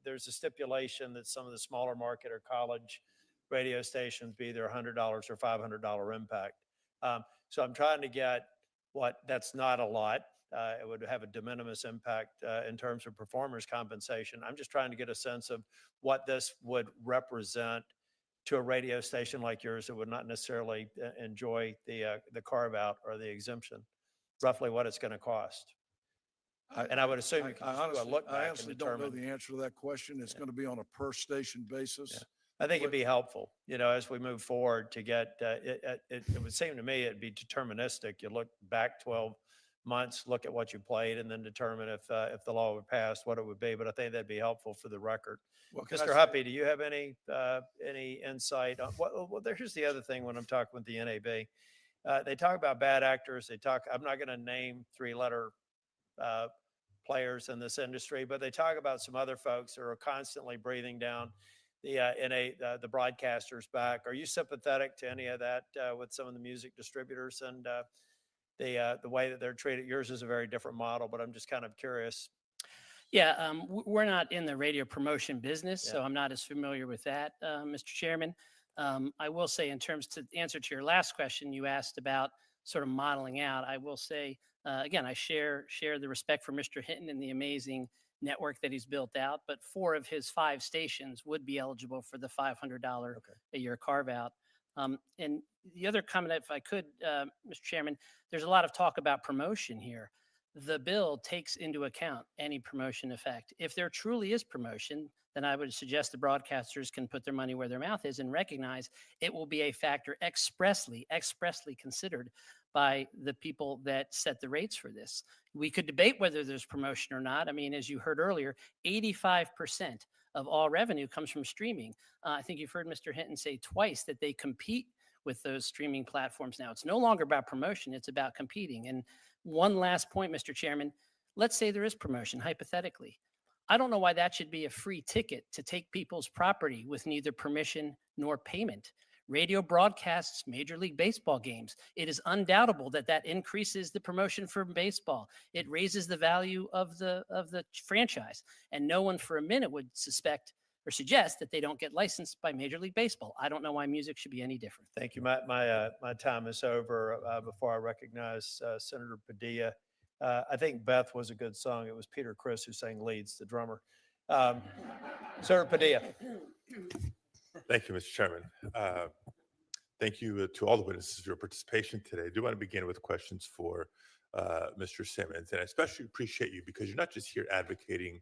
S2: there's a stipulation that some of the smaller market or college radio stations be either $100 or $500 impact. So I'm trying to get that's not a lot. It would have a de minimis impact in terms of performers compensation. I'm just trying to get a sense of what this would represent to a radio station like yours that would not necessarily enjoy the carve out or the exemption, roughly what it's going to cost. And I would assume you can just do a look
S5: I
S2: back and
S5: honestly don't know
S2: determine.
S5: the answer to that question. It's going to be on a per station basis.
S2: Yeah. I think it'd be helpful, as we move forward to get, it would seem to me it'd be deterministic. You look back 12 months, look at what you played, and then determine if the law would pass, what it would be. But I think that'd be helpful for the record.
S5: Well, can I
S2: Mr.
S5: say-
S2: Huppe, do you have any insight on here's the other thing when I'm talking with the NAB. They talk about bad actors. I'm not going to name 3-letter players in this industry, but they talk about some other folks who are constantly breathing down the broadcasters' back. Are you sympathetic to any of that with some of the music distributors and the way that they're treated? Yours is a very different model, but I'm just kind of curious.
S6: Yeah, we're not in the radio promotion business, so
S2: Yeah.
S6: I'm not as familiar with that, Mr. Chairman. I will say, in terms to answer to your last question, you asked about sort of modeling out. I will say again, I share the respect for Mr. Hinton and the amazing network that he's built out. But 4 of his 5 stations would be eligible for the $500 a year carve out. And the other comment, if I could, Mr. Chairman, there's a lot of talk about promotion here. The bill takes into account any promotion effect. If there truly is promotion, then I would suggest the broadcasters can put their money where their mouth is and recognize it will be a factor expressly considered by the people that set the rates for this. We could debate whether there's promotion or not. I mean, as you heard earlier, 85% of all revenue comes from streaming. I think you've heard Mr. Hinton say twice that they compete with those streaming platforms now. It's no longer about promotion, it's about competing. And one last point, Mr. Chairman, let's say there is promotion, hypothetically. I don't know why that should be a free ticket to take people's property with neither permission nor payment. Radio broadcasts Major League Baseball games. It is undoubtable that increases the promotion for baseball. It raises the value of the franchise. And no one for a minute would suspect or suggest that they don't get licensed by Major League Baseball. I don't know why music should be any different.
S2: Thank you. My time is over. Before I recognize Senator Padilla, I think Beth was a good song. It was Peter Criss who sang leads, the drummer. Senator Padilla.
S3: Thank you, Mr. Chairman. Thank you to all the witnesses for your participation today. I do want to begin with questions for Mr. Simmons, and I especially appreciate you because you're not just here advocating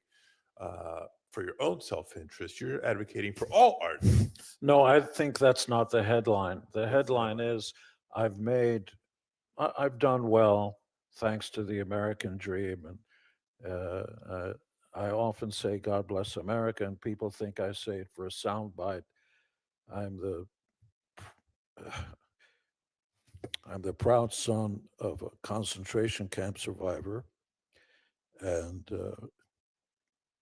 S3: for your own self-interest, you're advocating for all art.
S7: No, I think that's not the headline. The headline is I've done well thanks to the American dream. And I often say, God bless America, and people think I say it for a soundbite. I'm the proud son of a concentration camp survivor. And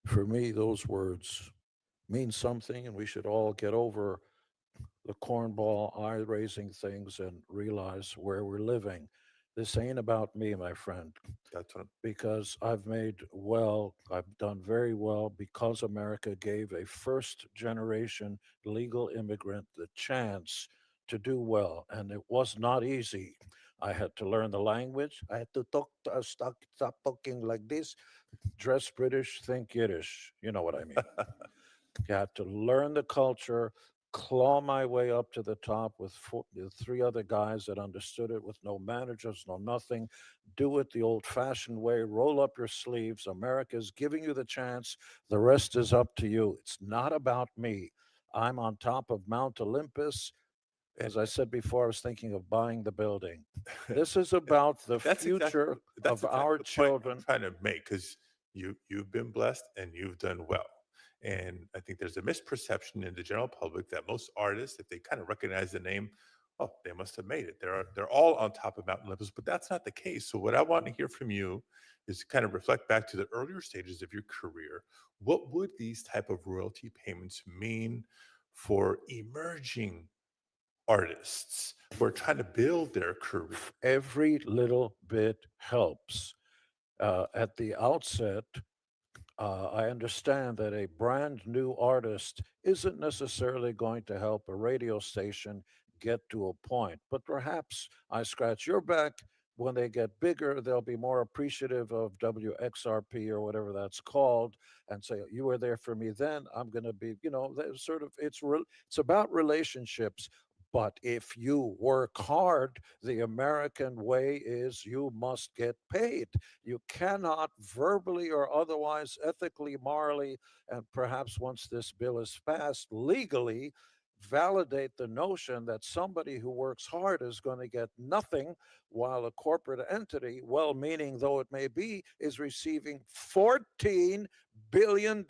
S7: for me, those words mean something, and we should all get over the cornball eye-raising things and realize where we're living. This ain't about me, my friend.
S3: That's what
S7: Because I've done very well because America gave a first-generation legal immigrant the chance to do well, and it was not easy. I had to learn the language. I had to stop talking like this, dress British, think Yiddish. You know what I mean. You had to learn the culture, claw my way up to the top with 3 other guys that understood it, with no managers, no nothing. Do it the old-fashioned way. Roll up your sleeves. America's giving you the chance. The rest is up to you. It's not about me. I'm on top of Mount Olympus. As I said before, I was thinking of buying the building. This is about the future
S3: that's
S7: of our
S3: the point I'm
S7: children.
S3: trying to make, because you've been blessed and you've done well. And I think there's a misperception in the general public that most artists, if they kind of recognize the name, oh, they must have made it. They're all on top of Mount Olympus, but that's not the case. So what I want to hear from you is to kind of reflect back to the earlier stages of your career. What would these type of royalty payments mean for emerging artists who are trying to build their career?
S7: Every little bit helps. At the outset, I understand that a brand new artist isn't necessarily going to help a radio station get to a point, but perhaps I scratch your back. When they get bigger, they'll be more appreciative of WXRP or whatever that's called, and say, "You were there for me then. I'm going to be," sort of. It's about relationships. But if you work hard, the American way is you must get paid. You cannot verbally or otherwise, ethically, morally, and perhaps once this bill is passed, legally validate the notion that somebody who works hard is going to get nothing while a corporate entity, well meaning though it may be, is receiving $14 billion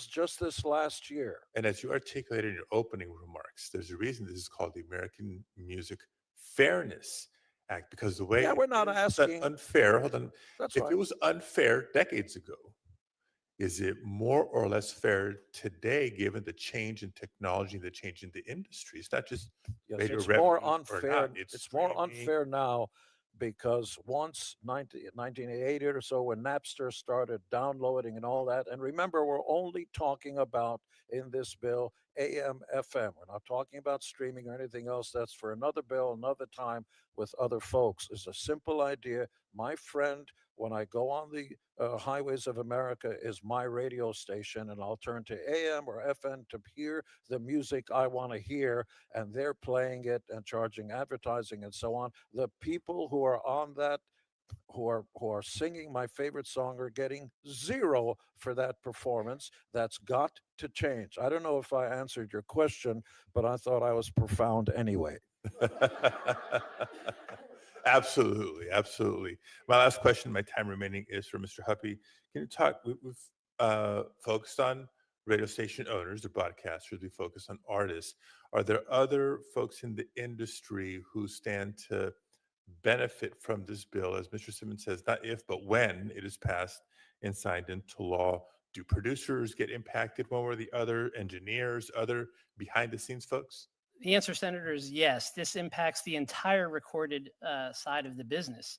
S7: just this last year.
S3: And as you articulated in your opening remarks, there's a reason this is called the American Music Fairness Act, because the way
S7: Yeah, we're not
S3: it is
S7: asking.
S3: unfair. Hold on.
S7: That's
S3: If
S7: right.
S3: it was unfair decades ago, is it more or less fair today, given the change in technology, the change in the industry? It's not just
S7: Yes,
S3: radio
S7: it's more
S3: revenues or
S7: unfair.
S3: not,
S7: It's more
S3: streaming.
S7: unfair now because once 1980 or so, when Napster started downloading and all that, and remember, we're only talking about in this bill AM, FM. We're not talking about streaming or anything else. That's for another bill, another time with other folks. It's a simple idea. My friend, when I go on the highways of America, is my radio station, and I'll turn to AM or FM to hear the music I want to hear, and they're playing it and charging advertising and so on. The people who are on that, who are singing my favorite song, are getting zero for that performance. That's got to change. I don't know if I answered your question, but I thought I was profound anyway.
S3: Absolutely, absolutely. My last question, my time remaining, is for Mr. Huppe. Can you talk? We've focused on radio station owners, the broadcasters. We focus on artists. Are there other folks in the industry who stand to benefit from this bill? As Mr. Simmons says, not if, but when it is passed and signed into law. Do producers get impacted one way or the other? Engineers, other behind the scenes folks?
S6: The answer, Senator, is yes. This impacts the entire recorded side of the business.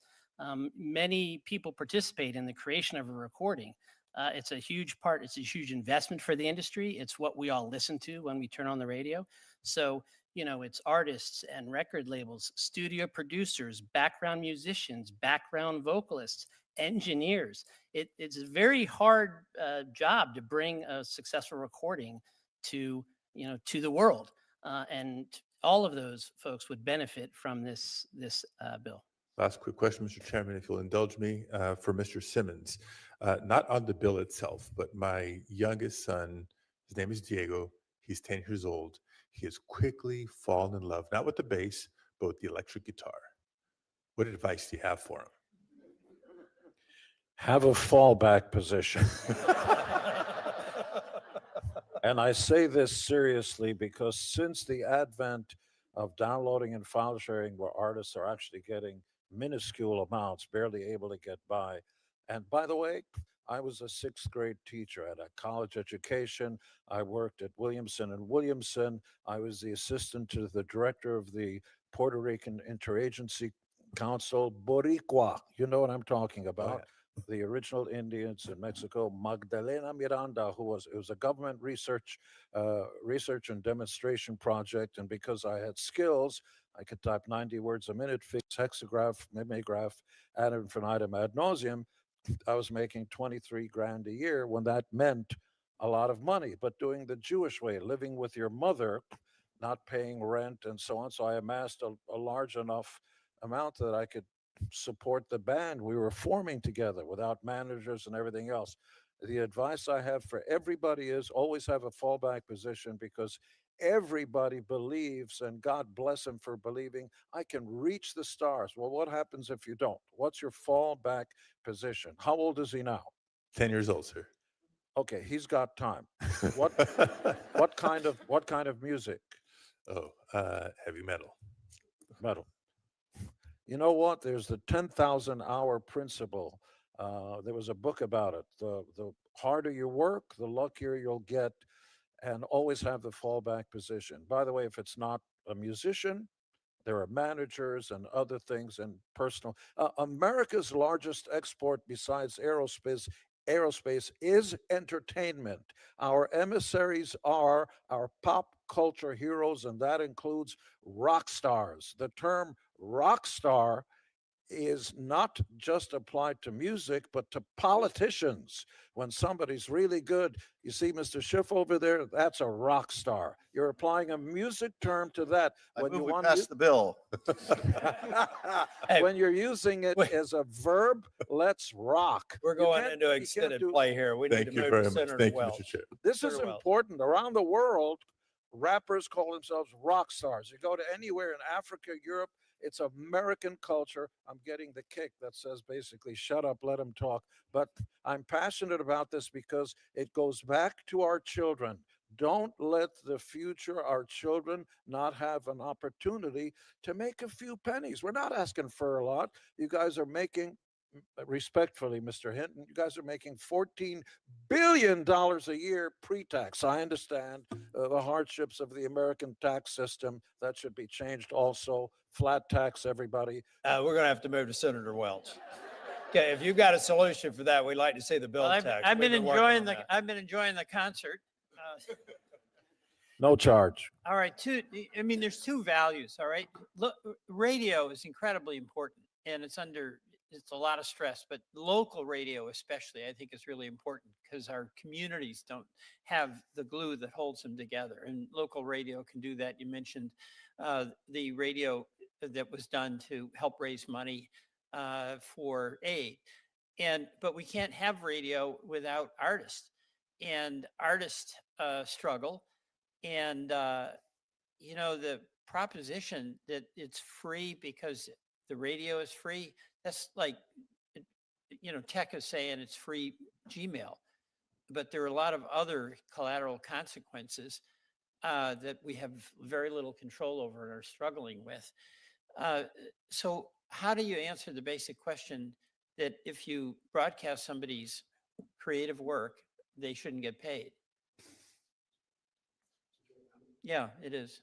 S6: Many people participate in the creation of a recording. It's a huge part. It's a huge investment for the industry. It's what we all listen to when we turn on the radio. So, it's artists and record labels, studio producers, background musicians, background vocalists, engineers. It's a very hard job to bring a successful recording to the world. And all of those folks would benefit from this bill.
S3: Last quick question, Mr. Chairman, if you'll indulge me, for Mr. Simmons. Not on the bill itself, but my youngest son, his name is Diego. He's 10 years old. He has quickly fallen in love, not with the bass, but with the electric guitar. What advice do you have for him?
S7: Have a fallback position. And I say this seriously because since the advent of downloading and file sharing, where artists are actually getting minuscule amounts, barely able to get by. And by the way, I was a sixth grade teacher at a college education. I worked at Williamson and Williamson. I was the assistant to the director of the Puerto Rican Interagency Council, Boricua. You know what I'm talking about. The original Indians in Mexico, Magdalena Miranda, it was a government research and demonstration project. And because I had skills, I could type 90 words a minute, fix hexagraph, mimeograph, ad infinitum, ad nauseum. I was making 23 grand a year when that meant a lot of money, but doing the Jewish way, living with your mother, not paying rent and so on. So I amassed a large enough amount that I could support the band we were forming together without managers and everything else. The advice I have for everybody is always have a fallback position, because everybody believes, and God bless him for believing, I can reach the stars. Well, what happens if you don't? What's your fallback position? How old is he now?
S3: 10 years old, sir.
S7: Okay, he's got time. What what kind of music?
S3: Heavy metal.
S7: Metal. You know what? There's the 10,000 hour principle. There was a book about it. The harder you work, the luckier you'll get, and always have the fallback position. By the way, if it's not a musician, there are managers and other things and personal. America's largest export besides aerospace is entertainment. Our emissaries are our pop culture heroes, and that includes rock stars. The term rock star is not just applied to music, but to politicians. When somebody's really good, you see Mr. Schiff over there, that's a rock star. You're applying a music term to that.
S1: I
S7: When
S1: move
S7: you
S1: we
S7: want
S1: pass the bill.
S2: Hey,
S7: when you're using it
S2: wait.
S7: as a verb, let's rock.
S2: We're
S7: You
S2: going
S7: can't-
S2: into
S7: you can't
S2: extended
S7: do-
S2: play here. We need
S3: Thank
S2: to
S3: you
S2: move
S3: very
S2: to
S3: much.
S2: Senator
S3: Thank you,
S2: Welch.
S3: Mr. Chair.
S7: This is
S2: Senator Welch.
S7: important. Around the world, rappers call themselves rock stars. You go to anywhere in Africa, Europe, it's American culture. I'm getting the kick that says basically, shut up, let them talk. But I'm passionate about this because it goes back to our children. Don't let the future, our children, not have an opportunity to make a few pennies. We're not asking for a lot. You guys are making, respectfully, Mr. Hinton, you guys are making $14 billion a year pre-tax. I understand the hardships of the American tax system. That should be changed also. Flat tax, everybody.
S2: We're going to have to move to Senator Welch. Okay, if you've got a solution for that, we'd like to see the bill
S6: Well, I've,
S2: text.
S6: I've
S2: We've
S6: been
S2: working
S6: enjoying
S2: on
S6: the
S2: that.
S6: I've been enjoying the concert.
S7: No charge.
S6: All right, I mean, there's two values. All right, look, radio is incredibly important, and it's a lot of stress. But local radio, especially, I think is really important because our communities don't have the glue that holds them together, and local radio can do that. You mentioned the radio that was done to help raise money for aid, but we can't have radio without artists, and artists struggle. And, the proposition that it's free because the radio is free, that's like, tech is saying it's free Gmail. But there are a lot of other collateral consequences that we have very little control over and are struggling with. So, how do you answer the basic question that if you broadcast somebody's creative work, they shouldn't get paid? Yeah, it is.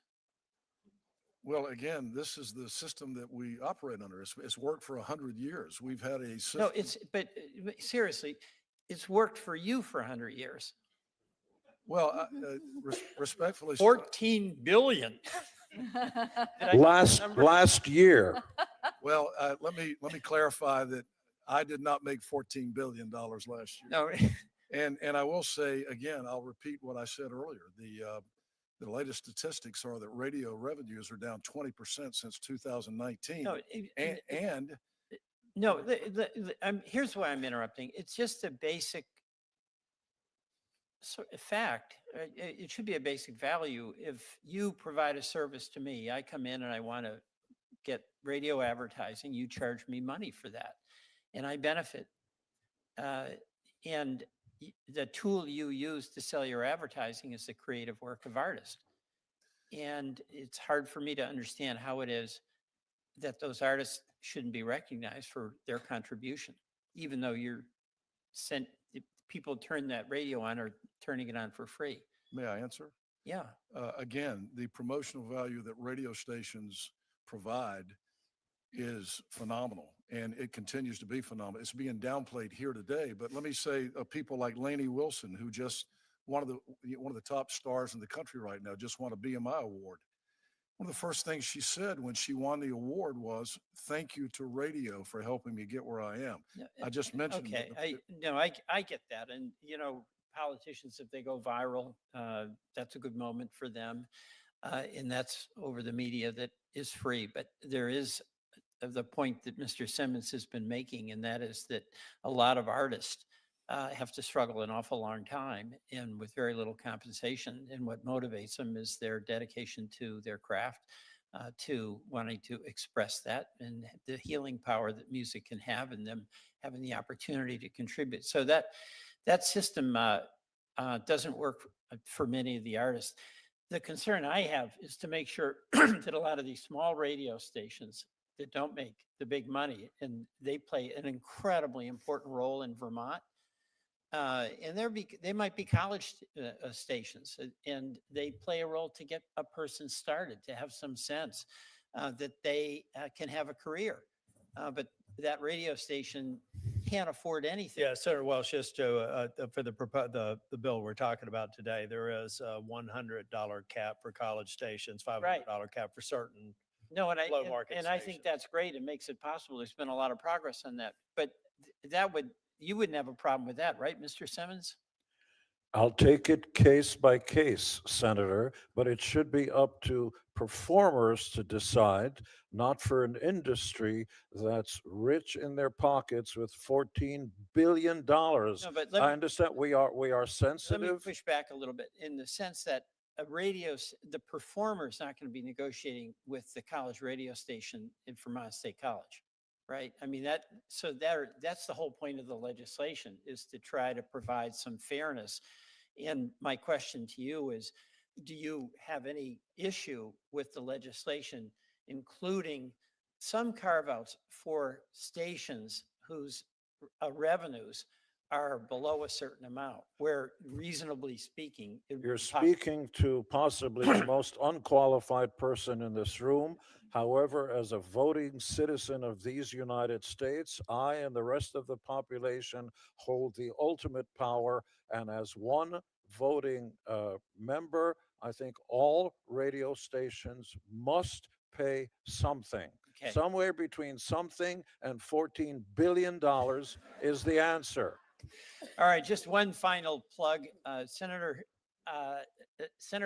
S5: Well, again, this is the system that we operate under. It's worked for 100 years. We've had a system.
S6: No, but seriously, it's worked for you for 100 years.
S5: Well, respectfully.
S6: 14 billion. Did I get that number?
S7: Last year.
S5: Well, let me clarify that I did not make $14 billion last year.
S6: No,
S5: And I will say again, I'll repeat what I said earlier. The latest statistics are that radio revenues are down 20% since 2019.
S6: no,
S5: And
S6: no. Here's why I'm interrupting. It's just a basic fact. It should be a basic value. If you provide a service to me, I come in and I want to get radio advertising. You charge me money for that, and I benefit. And the tool you use to sell your advertising is the creative work of artists. And it's hard for me to understand how it is that those artists shouldn't be recognized for their contribution, even though people turn that radio on or turning it on for free.
S5: may I answer?
S6: Yeah.
S5: Again, the promotional value that radio stations provide is phenomenal, and it continues to be phenomenal. It's being downplayed here today, but let me say, people like Lainey Wilson, who just one of the top stars in the country right now, just won a BMI award. One of the first things she said when she won the award was, "Thank you to radio for helping me get where I am." I just mentioned.
S6: Okay. I get that. And, politicians, if they go viral, that's a good moment for them. And that's over the media that is free. But there is the point that Mr. Simmons has been making, and that is that a lot of artists
S2: have to struggle an awful long time and with very little compensation. And what motivates them is their dedication to their craft, to wanting to express that and the healing power that music can have, and them having the opportunity to contribute. So that system doesn't work for many of the artists. The concern I have is to make sure that a lot of these small radio stations that don't make the big money, and they play an incredibly important role in Vermont. And they might be college stations, and they play a role to get a person started, to have some sense that they can have a career. But that radio station can't afford anything. Yeah, Senator Welch, just to, for the bill we're talking about today, there is a $100 cap for college stations, $500 cap for certain.
S6: No, and
S2: low market
S6: and I think
S2: stations.
S6: that's great. It makes it possible. There's been a lot of progress on that, but you wouldn't have a problem with that, right, Mr. Simmons?
S7: I'll take it case by case, Senator, but it should be up to performers to decide, not for an industry that's rich in their pockets with $14 billion.
S2: No, but
S7: I understand we are
S2: let me
S7: sensitive.
S2: push back a little bit in the sense that the performer is not going to be negotiating with the college radio station in Vermont State College, right? I mean, that's the whole point of the legislation, is to try to provide some fairness. And my question to you is, do you have any issue with the legislation, including some carve-outs for stations whose revenues are below a certain amount, where reasonably speaking,
S7: You're speaking to possibly the most unqualified person in this room. However, as a voting citizen of these United States, I and the rest of the population hold the ultimate power. And as one voting member, I think all radio stations must pay something.
S2: Okay.
S7: Somewhere between something and $14 billion is the answer.
S2: All right, just one final plug. Senator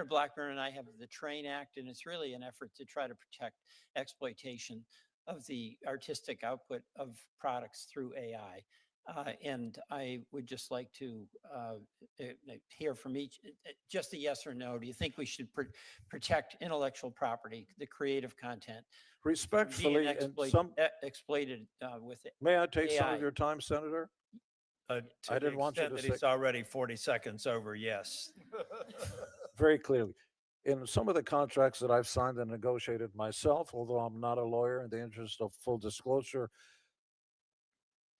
S2: Blackburn and I have the TRAIN Act, and it's really an effort to try to protect exploitation of the artistic output of products through AI. And I would just like to hear from each, just a yes or no. Do you think we should protect intellectual property, the creative content,
S7: Respectfully,
S2: being
S7: and some,
S2: exploited with it?
S7: may I take some
S2: AI.
S7: of your time, Senator?
S2: To
S7: I didn't want you to
S2: that
S7: say-
S2: it's already 40 seconds over, yes.
S7: Very clearly. In some of the contracts that I've signed and negotiated myself, although I'm not a lawyer, in the interest of full disclosure,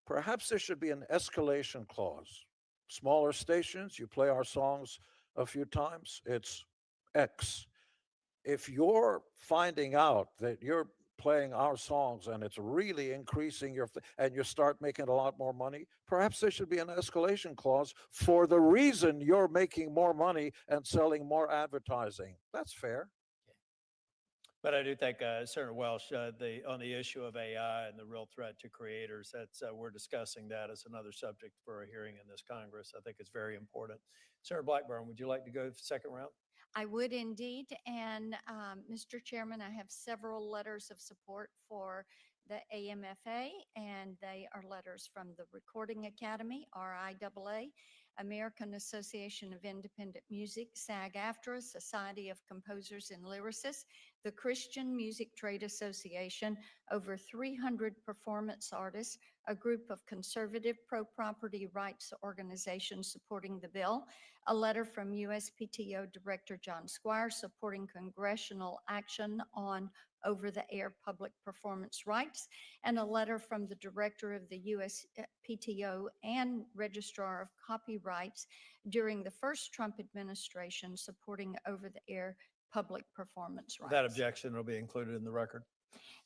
S7: perhaps there should be an escalation clause. Smaller stations, you play our songs a few times, it's X. If you're finding out that you're playing our songs and it's really increasing and you start making a lot more money, perhaps there should be an escalation clause for the reason you're making more money and selling more advertising. That's fair.
S2: But I do think, Senator Welch, on the issue of AI and the real threat to creators, we're discussing that as another subject for a hearing in this Congress. I think it's very important. Senator Blackburn, would you like to go second round?
S4: I would indeed. And Mr. Chairman, I have several letters of support for the AMFA, and they are letters from the Recording Academy, RIAA, American Association of Independent Music, SAG-AFTRA, Society of Composers and Lyricists, the Christian Music Trade Association, over 300 performance artists, a group of conservative pro-property rights organizations supporting the bill, a letter from USPTO Director John Squire supporting congressional action on over-the-air public performance rights, and a letter from the Director of the USPTO and Registrar of Copyrights during the first Trump administration supporting over-the-air public performance rights.
S2: That objection will be included in the record.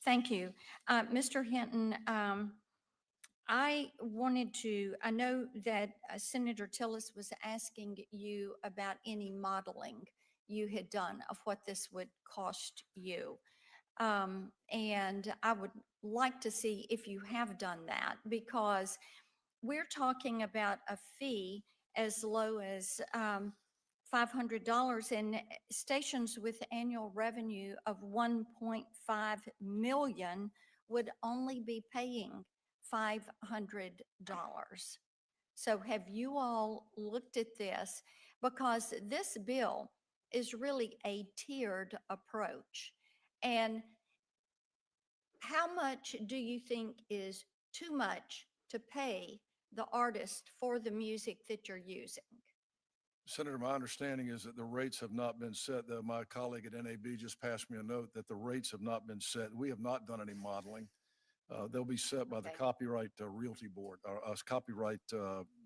S4: Thank you. Mr. Hinton, I know that Senator Tillis was asking you about any modeling you had done of what this would cost you. And I would like to see if you have done that, because we're talking about a fee as low as $500, and stations with annual revenue of 1.5 million would only be paying $500. So have you all looked at this? Because this bill is really a tiered approach. And how much do you think is too much to pay the artist for the music that you're using?
S5: Senator, my understanding is that the rates have not been set, though my colleague at NAB just passed me a note that the rates have not been set. We have not done any modeling. They'll be set by the
S4: Okay.
S5: Copyright Realty Board, or Copyright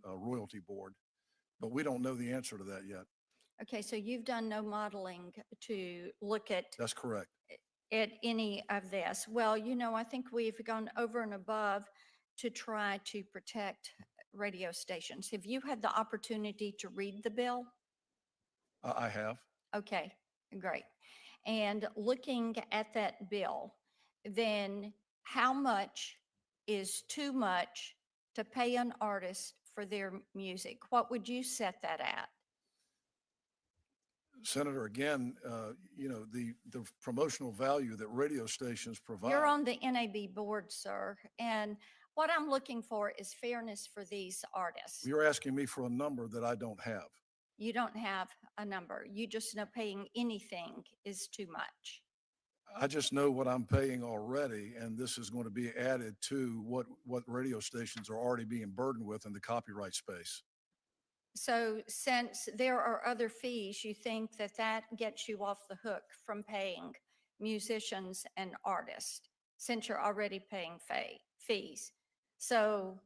S5: Royalty Board, but we don't know the answer to that yet.
S4: Okay, so you've done no modeling to look at
S5: That's correct.
S4: any of this. Well, I think we've gone over and above to try to protect radio stations. Have you had the opportunity to read the bill?
S5: I have.
S4: Okay, great. And looking at that bill, then how much is too much to pay an artist for their music? What would you set that at?
S5: Senator, again, the promotional value that radio stations provide.
S4: You're on the NAB board, sir, and what I'm looking for is fairness for these artists.
S5: You're asking me for a number that I don't have.
S4: You don't have a number. You just know paying anything is too much.
S5: I just know what I'm paying already, and this is going to be added to what radio stations are already being burdened with in the copyright space.
S4: So since there are other fees, you think that that gets you off the hook from paying musicians and artists, since you're already paying fees. So,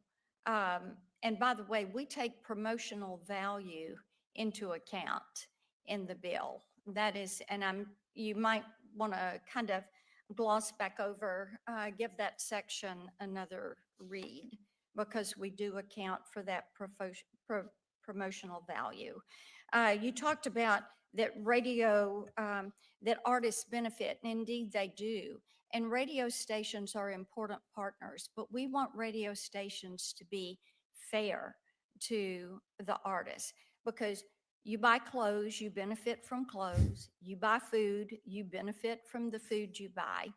S4: and by the way, we take promotional value into account in the bill. That is, and you might want to kind of gloss back over, give that section another read, because we do account for that promotional value. You talked about that that artists benefit, and indeed they do. And radio stations are important partners, but we want radio stations to be fair to the artists, because you buy clothes, you benefit from clothes. You buy food, you benefit from the food you buy.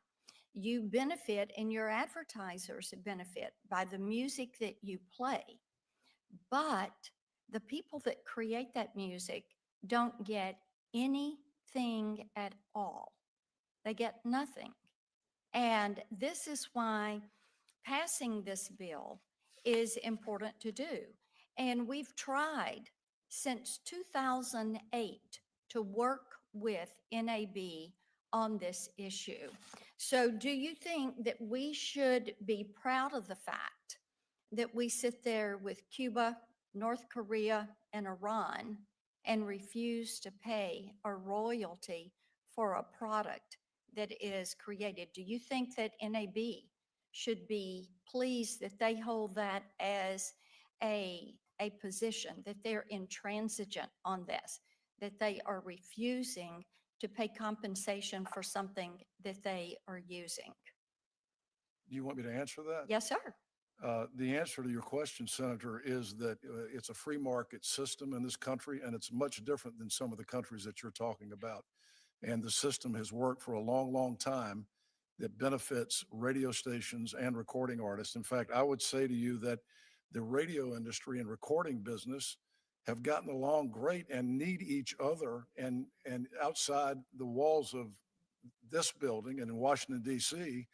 S4: You benefit, and your advertisers benefit by the music that you play. But the people that create that music don't get anything at all. They get nothing. And this is why passing this bill is important to do. And we've tried since 2008 to work with NAB on this issue. So do you think that we should be proud of the fact that we sit there with Cuba, North Korea, and Iran and refuse to pay a royalty for a product that is created? Do you think that NAB should be pleased that they hold that as a position, that they're intransigent on this, that they are refusing to pay compensation for something that they are using?
S5: Do you want me to answer that?
S4: Yes, sir.
S5: The answer to your question, Senator, is that it's a free market system in this country, and it's much different than some of the countries that you're talking about. And the system has worked for a long, long time that benefits radio stations and recording artists. In fact, I would say to you that the radio industry and recording business have gotten along great and need each other. And outside the walls of this building and in Washington, D.C.,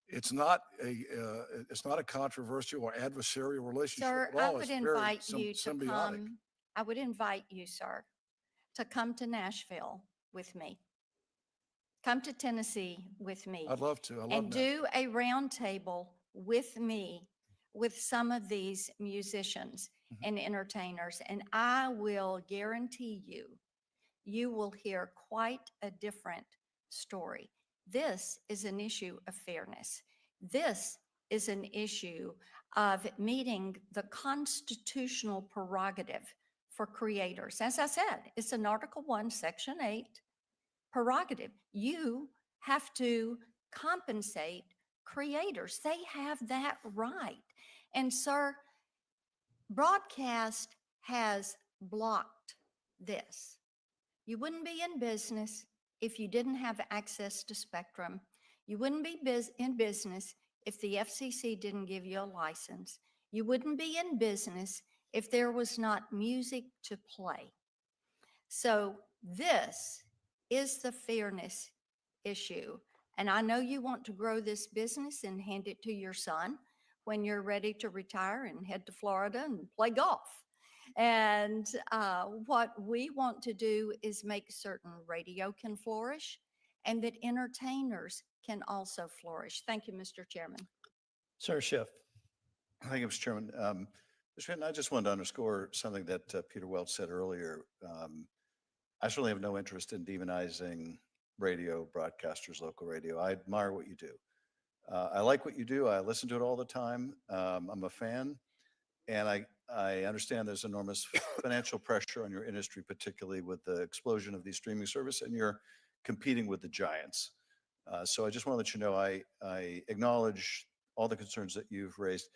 S5: it's not a controversial or adversarial relationship
S4: Sir,
S5: at all.
S4: I would
S5: It's very
S4: invite you to
S5: symbiotic.
S4: come. I would invite you, sir, to come to Nashville with me. Come to Tennessee with me.
S5: I'd love to. I love
S4: And
S5: that.
S4: do a roundtable with me with some of these musicians
S5: Mhm.
S4: and entertainers. And I will guarantee you will hear quite a different story. This is an issue of fairness. This is an issue of meeting the constitutional prerogative for creators. As I said, it's an Article 1, Section 8 prerogative. You have to compensate creators. They have that right. And sir, broadcast has blocked this. You wouldn't be in business if you didn't have access to spectrum. You wouldn't be in business if the FCC didn't give you a license. You wouldn't be in business if there was not music to play. So this is the fairness issue. And I know you want to grow this business and hand it to your son when you're ready to retire and head to Florida and play golf. And what we want to do is make certain radio can flourish and that entertainers can also flourish. Thank you, Mr. Chairman.
S2: Senator Schiff.
S1: Thank you, Mr. Chairman. Mr. Hinton, I just wanted to underscore something that Peter Welch said earlier. I certainly have no interest in demonizing radio broadcasters, local radio. I admire what you do. I like what you do. I listen to it all the time. I'm a fan, and I understand there's enormous financial pressure on your industry, particularly with the explosion of these streaming services, and you're competing with the giants. So I just want to let you know I acknowledge all the concerns that you've raised.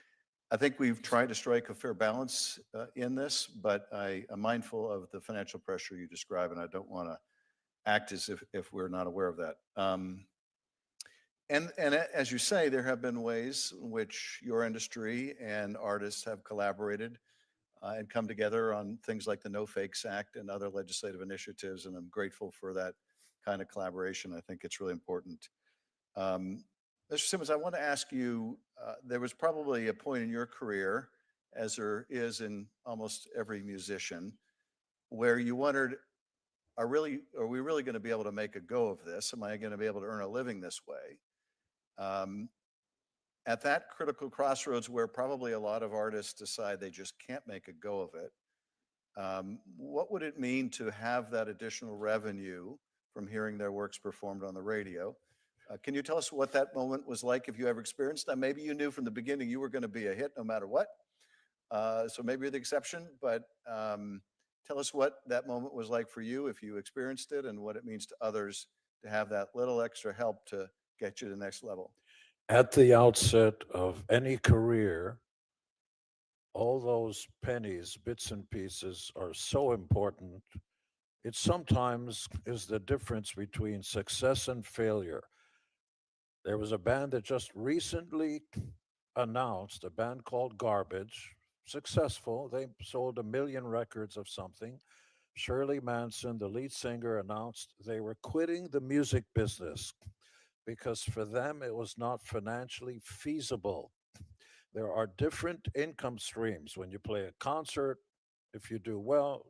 S1: I think we've tried to strike a fair balance in this, but I am mindful of the financial pressure you describe, and I don't want to act as if we're not aware of that. And as you say, there have been ways in which your industry and artists have collaborated and come together on things like the No Fakes Act and other legislative initiatives, and I'm grateful for that kind of collaboration. I think it's really important. Mr. Simmons, I want to ask you, there was probably a point in your career, as there is in almost every musician, where you wondered, are we really going to be able to make a go of this? Am I going to be able to earn a living this way? At that critical crossroads where probably a lot of artists decide they just can't make a go of it, what would it mean to have that additional revenue from hearing their works performed on the radio? Can you tell us what that moment was like, if you ever experienced that? Maybe you knew from the beginning you were going to be a hit no matter what. So maybe you're the exception, but tell us what that moment was like for you, if you experienced it, and what it means to others to have that little extra help to get you to the next level.
S7: At the outset of any career, all those pennies, bits and pieces are so important. It sometimes is the difference between success and failure. There was a band that just recently announced, a band called Garbage, successful. They sold 1 million records of something. Shirley Manson, the lead singer, announced they were quitting the music business because for them it was not financially feasible. There are different income streams. When you play a concert, if you do well,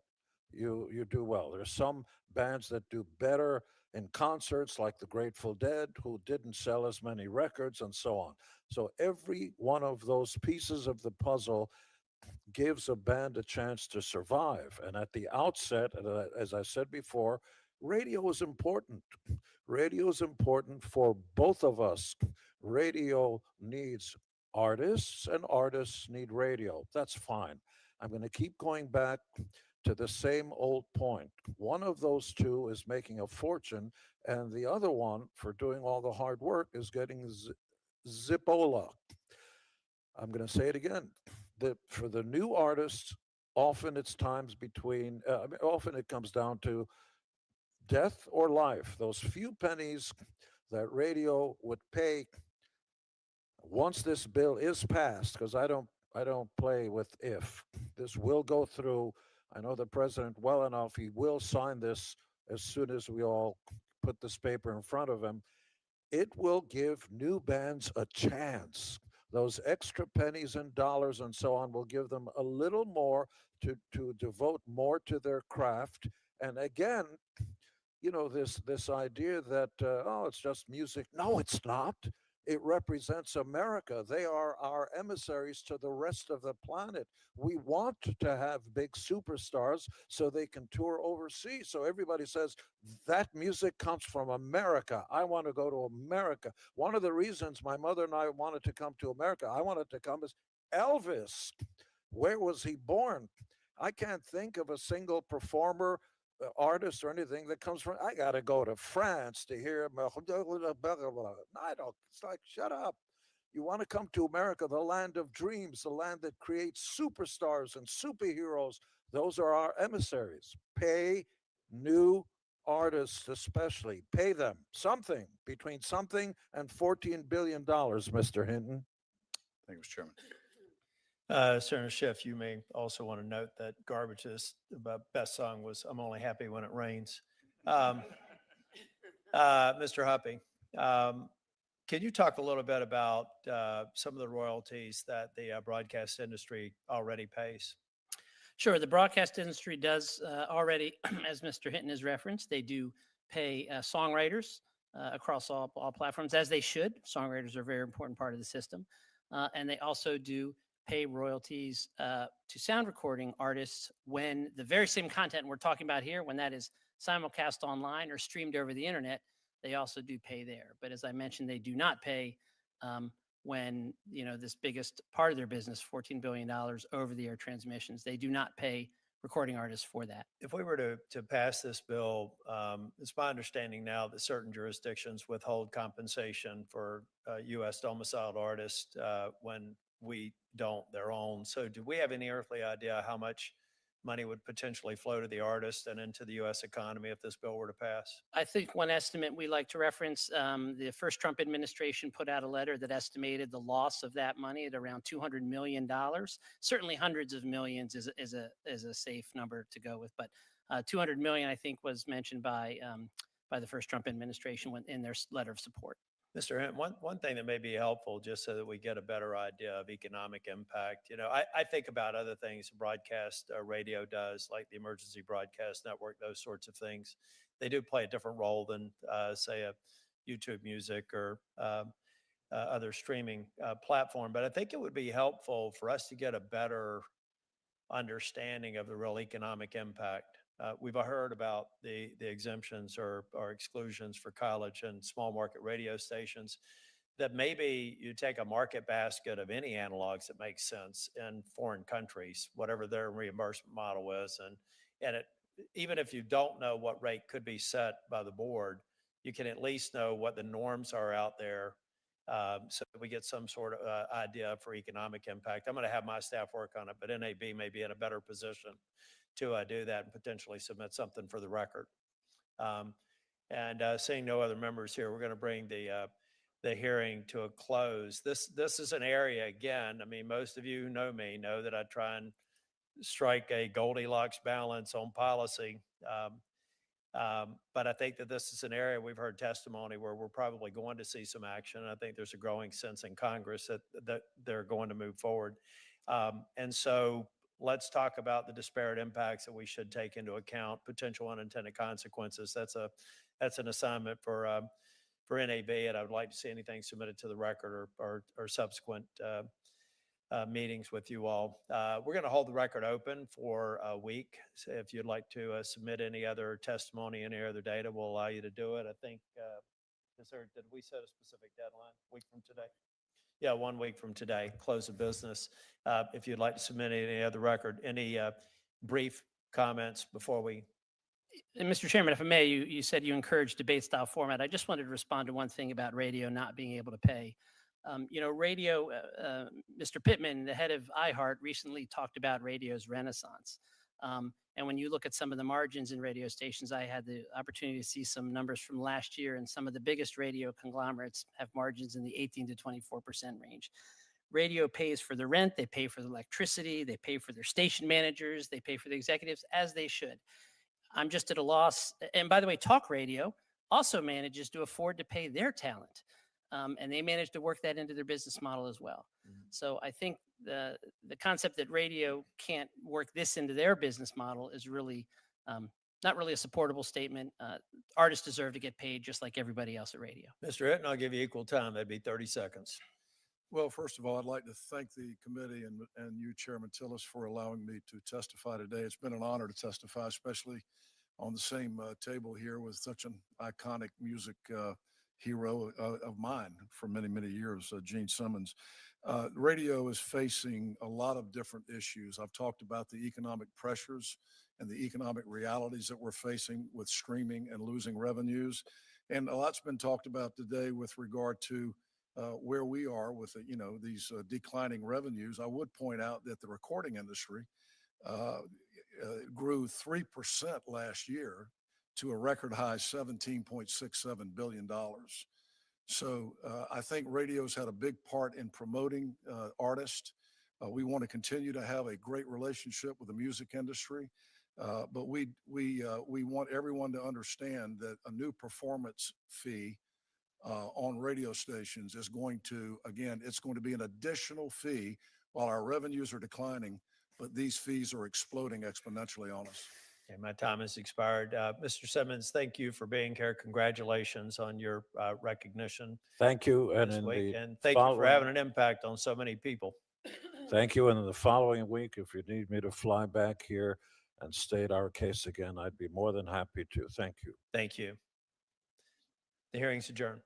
S7: you do well. There's some bands that do better in concerts, like the Grateful Dead, who didn't sell as many records and so on. So every one of those pieces of the puzzle gives a band a chance to survive. And at the outset, as I said before, radio is important. Radio is important for both of us. Radio needs artists and artists need radio. That's fine. I'm going to keep going back to the same old point. One of those two is making a fortune, and the other one, for doing all the hard work, is getting Zipola. I'm going to say it again. For the new artists, often it's times between, often it comes down to death or life. Those few pennies that radio would pay once this bill is passed, because I don't play with if. This will go through. I know the president well enough. He will sign this as soon as we all put this paper in front of him. It will give new bands a chance. Those extra pennies and dollars and so on will give them a little more to devote more to their craft. And again, you know, this idea that, oh, it's just music. No, it's not. It represents America. They are our emissaries to the rest of the planet. We want to have big superstars so they can tour overseas. So everybody says that music comes from America. I want to go to America. One of the reasons my mother and I wanted to come to America, I wanted to come, is Elvis. Where was he born? I can't think of a single performer, artist or anything that comes from, I got to go to France to hear. I don't, it's like, shut up. You want to come to America, the land of dreams, the land that creates superstars and superheroes. Those are our emissaries. Pay new artists, especially. Pay them something, between something and $14 billion, Mr. Hinton.
S1: Thank you, Mr. Chairman.
S2: Senator Schiff, you may also want to note that Garbage's best song was "I'm Only Happy When It Rains." Um, Mr. Huppe, can you talk a little bit about some of the royalties that the broadcast industry already pays?
S6: Sure, the broadcast industry does already, as Mr. Hinton has referenced, they do pay songwriters across all platforms, as they should. Songwriters are a very important part of the system. And they also do pay royalties to sound recording artists when the very same content we're talking about here, when that is simulcast online or streamed over the internet, they also do pay there. But as I mentioned, they do not pay when, this biggest part of their business, $14 billion over the air transmissions, they do not pay recording artists for that.
S2: If we were to pass this bill, it's my understanding now that certain jurisdictions withhold compensation for U.S. domiciled artists when we don't their own. So do we have any earthly idea how much money would potentially flow to the artist and into the U.S. economy if this bill were to pass?
S6: I think one estimate we like to reference, the first Trump administration put out a letter that estimated the loss of that money at around $200 million. Certainly hundreds of millions is a safe number to go with, but 200 million, I think, was mentioned by the first Trump administration in their letter of support.
S2: Mr. Hint, one thing that may be helpful, just so that we get a better idea of economic impact, I think about other things broadcast radio does, like the Emergency Broadcast Network, those sorts of things. They do play a different role than, say, a YouTube Music or other streaming platform. But I think it would be helpful for us to get a better understanding of the real economic impact. We've heard about the exemptions or exclusions for college and small market radio stations, that maybe you take a market basket of any analogs that makes sense in foreign countries, whatever their reimbursement model is. And even if you don't know what rate could be set by the board, you can at least know what the norms are out there, so that we get some sort of idea for economic impact. I'm going to have my staff work on it, but NAB may be in a better position to do that and potentially submit something for the record. Seeing no other members here, we're going to bring the hearing to a close. This is an area, again, I mean, most of you who know me know that I try and strike a Goldilocks balance on policy. But I think that this is an area we've heard testimony where we're probably going to see some action. And I think there's a growing sense in Congress that they're going to move forward. And so let's talk about the disparate impacts that we should take into account, potential unintended consequences. That's an assignment for NAB, and I would like to see anything submitted to the record or subsequent meetings with you all. We're going to hold the record open for a week. So if you'd like to submit any other testimony, any other data, we'll allow you to do it. I think, did we set a specific deadline? Week from today? Yeah, 1 week from today, close of business. If you'd like to submit any other record, any brief comments before we?
S6: And Mr. Chairman, if I may, you said you encourage debate style format. I just wanted to respond to one thing about radio not being able to pay. Radio, Mr. Pittman, the head of iHeart, recently talked about radio's renaissance. And when you look at some of the margins in radio stations, I had the opportunity to see some numbers from last year, and some of the biggest radio conglomerates have margins in the 18 to 24% range. Radio pays for the rent, they pay for the electricity, they pay for their station managers, they pay for the executives, as they should. I'm just at a loss. And by the way, talk radio also manages to afford to pay their talent. And they manage to work that into their business model as well. Mm-hmm. So I think the concept that radio can't work this into their business model is really not really a supportable statement. Artists deserve to get paid just like everybody else at radio.
S2: Mr. Hitton, I'll give you equal time. That'd be 30 seconds.
S5: Well, first of all, I'd like to thank the committee and you, Chairman Tillis, for allowing me to testify today. It's been an honor to testify, especially on the same table here with such an iconic music hero of mine for many, many years, Gene Simmons. Radio is facing a lot of different issues. I've talked about the economic pressures and the economic realities that we're facing with streaming and losing revenues. And a lot's been talked about today with regard to where we are with these declining revenues. I would point out that the recording industry grew 3% last year to a record high $17.67 billion. So I think radio's had a big part in promoting artists. We want to continue to have a great relationship with the music industry, but we want everyone to understand that a new performance fee on radio stations is going to, again, it's going to be an additional fee while our revenues are declining, but these fees are exploding exponentially on us.
S2: Okay, my time has expired. Mr. Simmons, thank you for being here. Congratulations on your recognition
S7: Thank you. And
S2: this
S7: in
S2: week.
S7: the
S2: And thank you for
S7: following,
S2: having an impact on so many people.
S7: thank you. And in the following week, if you need me to fly back here and state our case again, I'd be more than happy to. Thank you.
S2: Thank you. The hearing's adjourned.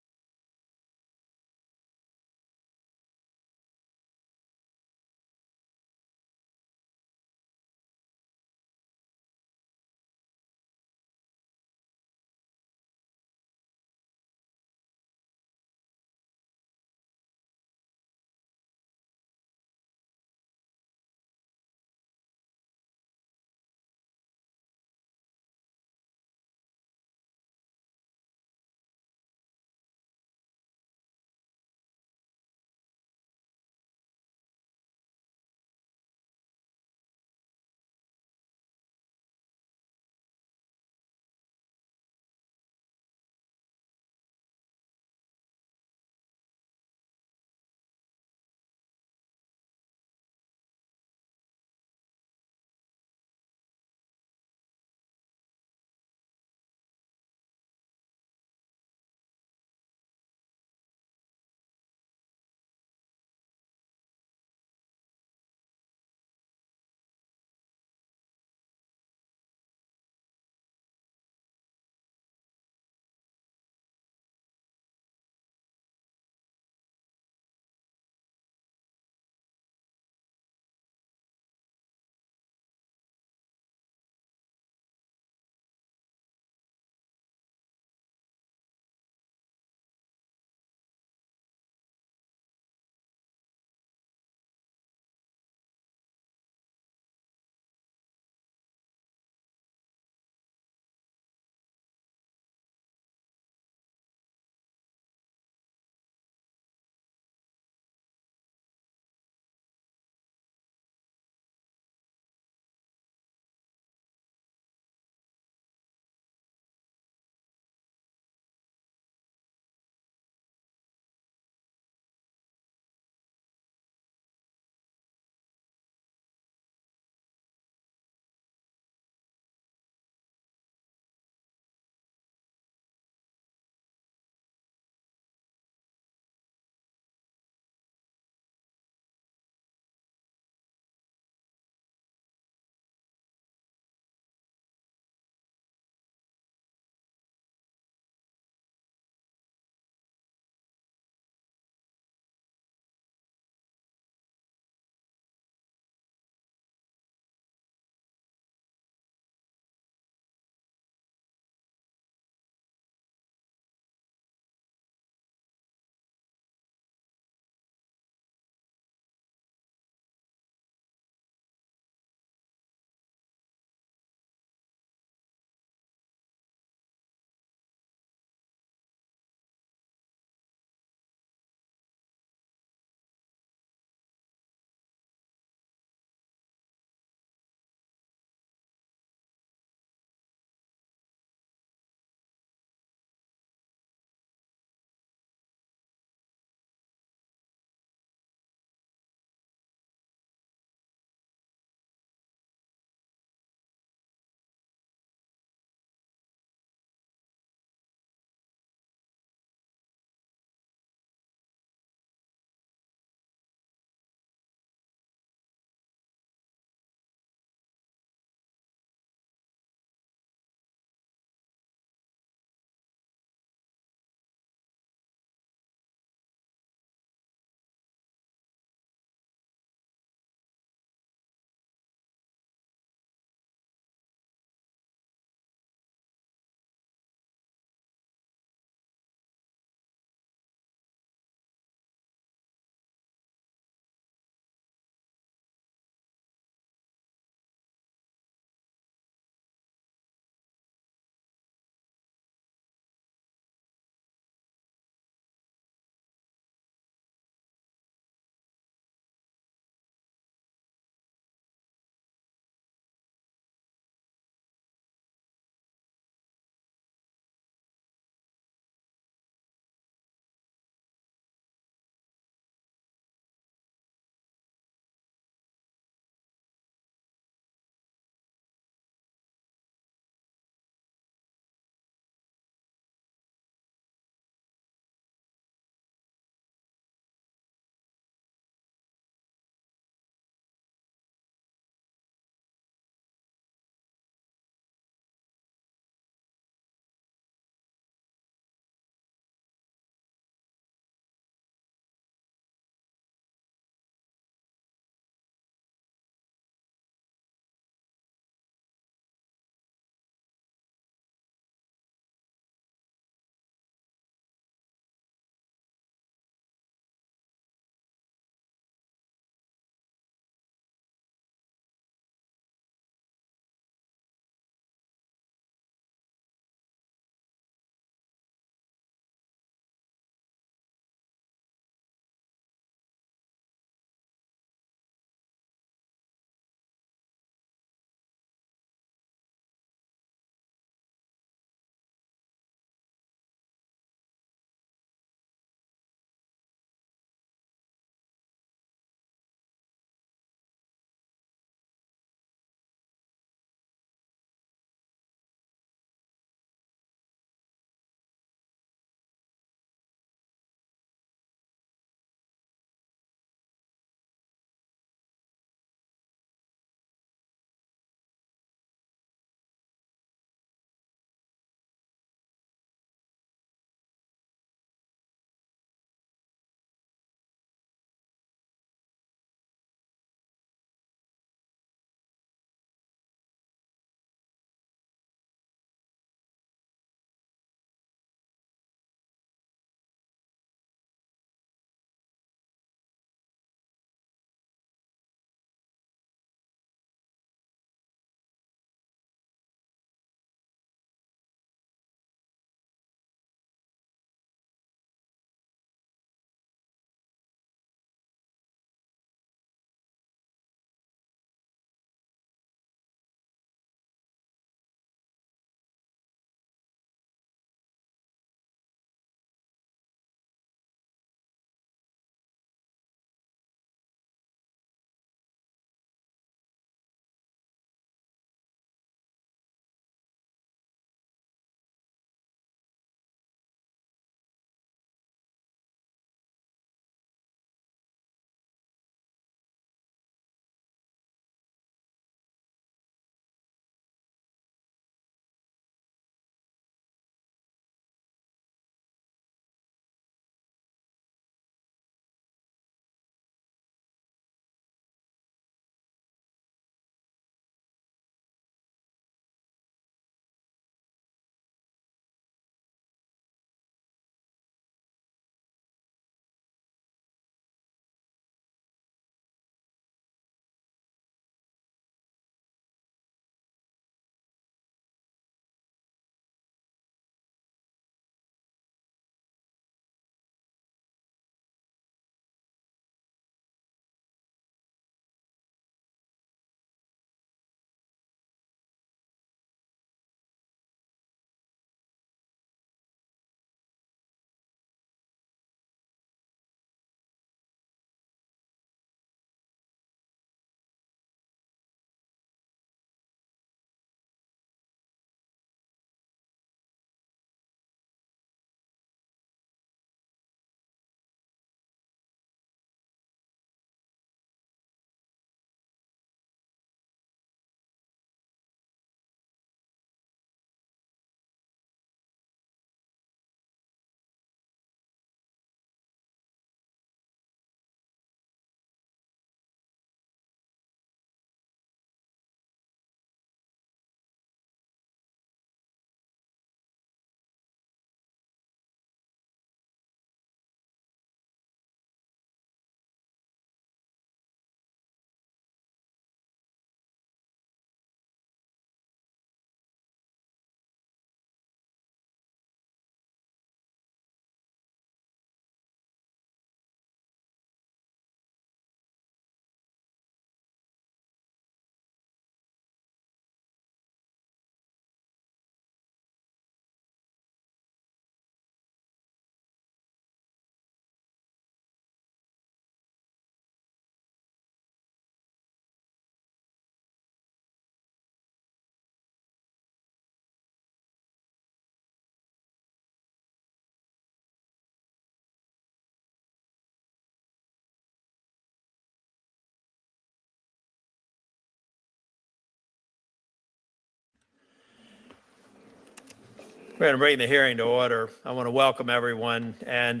S2: We're going to bring the hearing to order. I want to welcome everyone. And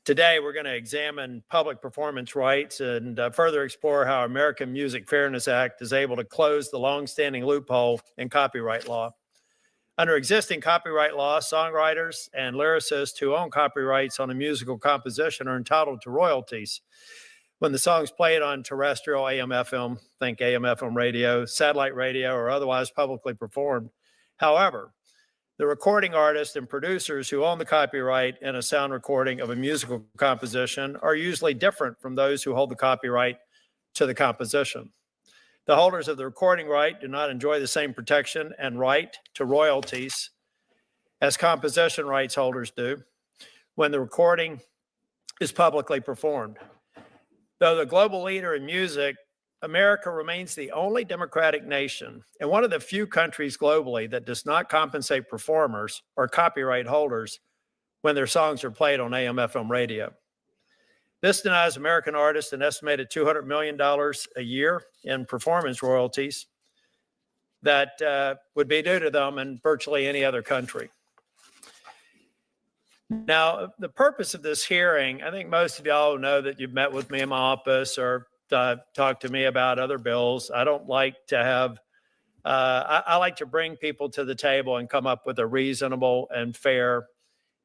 S2: today we're going to examine public performance rights and further explore how American Music Fairness Act is able to close the longstanding loophole in copyright law. Under existing copyright law, songwriters and lyricists who own copyrights on a musical composition are entitled to royalties when the song is played on terrestrial AM/FM, think AM/FM radio, satellite radio, or otherwise publicly performed. However, the recording artists and producers who own the copyright in a sound recording of a musical composition are usually different from those who hold the copyright to the composition. The holders of the recording right do not enjoy the same protection and right to royalties as composition rights holders do when the recording is publicly performed. Though the global leader in music, America remains the only democratic nation and one of the few countries globally that does not compensate performers or copyright holders when their songs are played on AM/FM radio. This denies American artists an estimated $200 million a year in performance royalties that would be due to them in virtually any other country. Now, the purpose of this hearing, I think most of y'all know that you've met with me in my office or talked to me about other bills. I don't like to have, I like to bring people to the table and come up with a reasonable and fair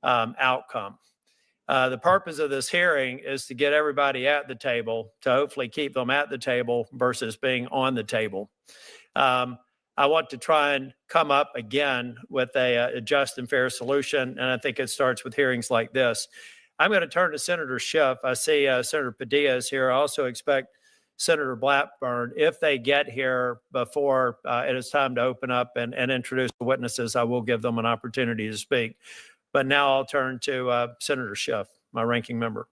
S2: outcome. The purpose of this hearing is to get everybody at the table, to hopefully keep them at the table versus being on the table. I want to try and come up again with a just and fair solution, and I think it starts with hearings like this. I'm going to turn to Senator Schiff. I see Senator Padilla is here. I also expect Senator Blackburn, if they get here before it is time to open up and introduce the witnesses, I will give them an opportunity to speak. But now I'll turn to Senator Schiff, my ranking member.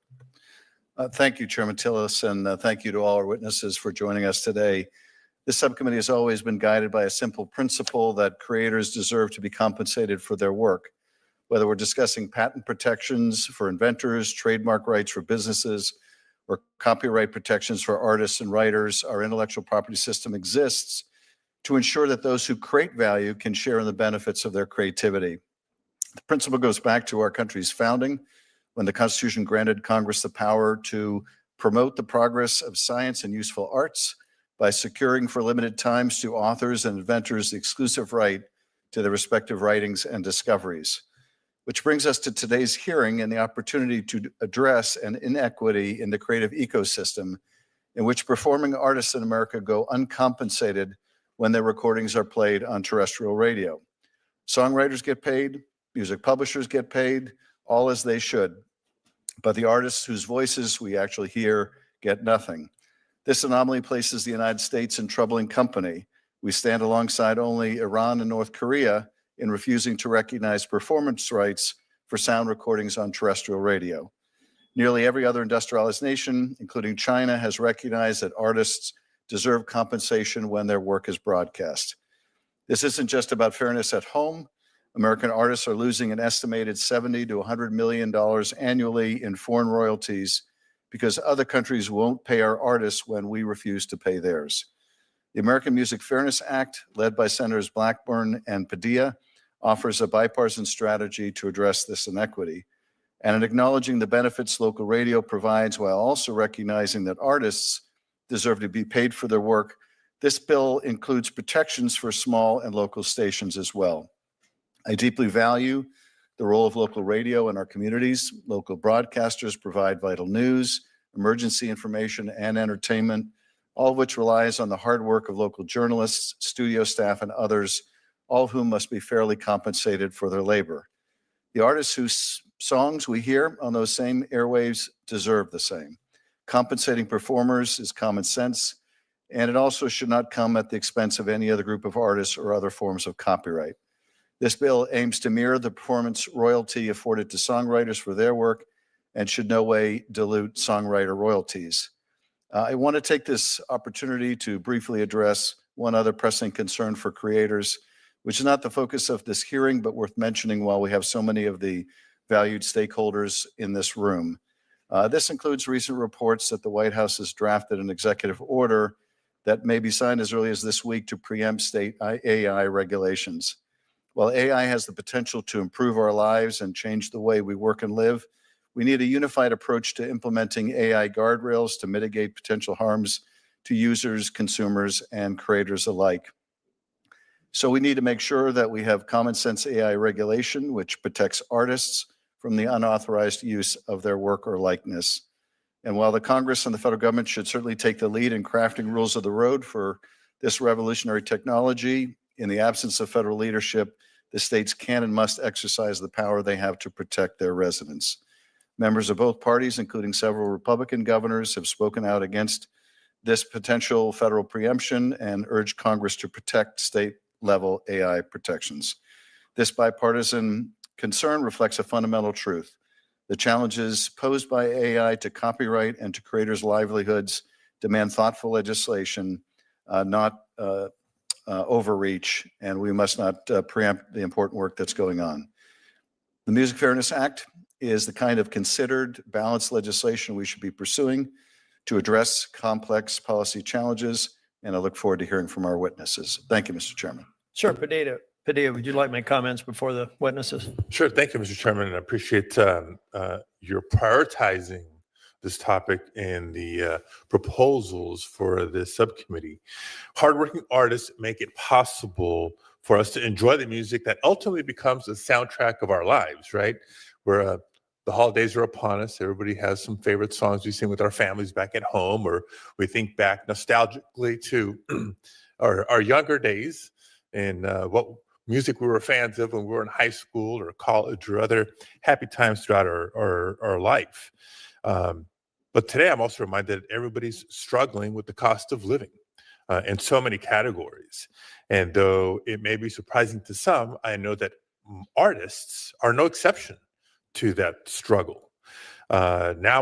S1: Thank you, Chairman Tillis, and thank you to all our witnesses for joining us today. This subcommittee has always been guided by a simple principle that creators deserve to be compensated for their work. Whether we're discussing patent protections for inventors, trademark rights for businesses, or copyright protections for artists and writers, our intellectual property system exists to ensure that those who create value can share in the benefits of their creativity. The principle goes back to our country's founding, when the Constitution granted Congress the power to promote the progress of science and useful arts by securing for limited times to authors and inventors the exclusive right to their respective writings and discoveries. Which brings us to today's hearing and the opportunity to address an inequity in the creative ecosystem in which performing artists in America go uncompensated when their recordings are played on terrestrial radio. Songwriters get paid, music publishers get paid, all as they should. But the artists whose voices we actually hear get nothing. This anomaly places the United States in troubling company. We stand alongside only Iran and North Korea in refusing to recognize performance rights for sound recordings on terrestrial radio. Nearly every other industrialized nation, including China, has recognized that artists deserve compensation when their work is broadcast. This isn't just about fairness at home. American artists are losing an estimated $70 to $100 million annually in foreign royalties because other countries won't pay our artists when we refuse to pay theirs. The American Music Fairness Act, led by Senators Blackburn and Padilla, offers a bipartisan strategy to address this inequity. And in acknowledging the benefits local radio provides while also recognizing that artists deserve to be paid for their work, this bill includes protections for small and local stations as well. I deeply value the role of local radio in our communities. Local broadcasters provide vital news, emergency information, and entertainment, all of which relies on the hard work of local journalists, studio staff, and others, all of whom must be fairly compensated for their labor. The artists whose songs we hear on those same airwaves deserve the same. Compensating performers is common sense, and it also should not come at the expense of any other group of artists or other forms of copyright. This bill aims to mirror the performance royalty afforded to songwriters for their work and should no way dilute songwriter royalties. I want to take this opportunity to briefly address one other pressing concern for creators, which is not the focus of this hearing, but worth mentioning while we have so many of the valued stakeholders in this room. This includes recent reports that the White House has drafted an executive order that may be signed as early as this week to preempt state AI regulations. While AI has the potential to improve our lives and change the way we work and live, we need a unified approach to implementing AI guardrails to mitigate potential harms to users, consumers, and creators alike. So we need to make sure that we have common sense AI regulation, which protects artists from the unauthorized use of their work or likeness. And while the Congress and the federal government should certainly take the lead in crafting rules of the road for this revolutionary technology, in the absence of federal leadership, the states can and must exercise the power they have to protect their residents. Members of both parties, including several Republican governors, have spoken out against this potential federal preemption and urged Congress to protect state-level AI protections. This bipartisan concern reflects a fundamental truth. The challenges posed by AI to copyright and to creators' livelihoods demand thoughtful legislation, not overreach, and we must not preempt the important work that's going on. The Music Fairness Act is the kind of considered, balanced legislation we should be pursuing to address complex policy challenges, and I look forward to hearing from our witnesses. Thank you, Mr. Chairman.
S2: Sure, Padilla, would you like to make comments before the witnesses?
S3: Sure. Thank you, Mr. Chairman. And I appreciate your prioritizing this topic and the proposals for this subcommittee. Hardworking artists make it possible for us to enjoy the music that ultimately becomes the soundtrack of our lives, right? Where the holidays are upon us. Everybody has some favorite songs we sing with our families back at home, or we think back nostalgically to our younger days and what music we were fans of when we were in high school or college or other happy times throughout our life. But today I'm also reminded that everybody's struggling with the cost of living in so many categories. And though it may be surprising to some, I know that artists are no exception to that struggle. Now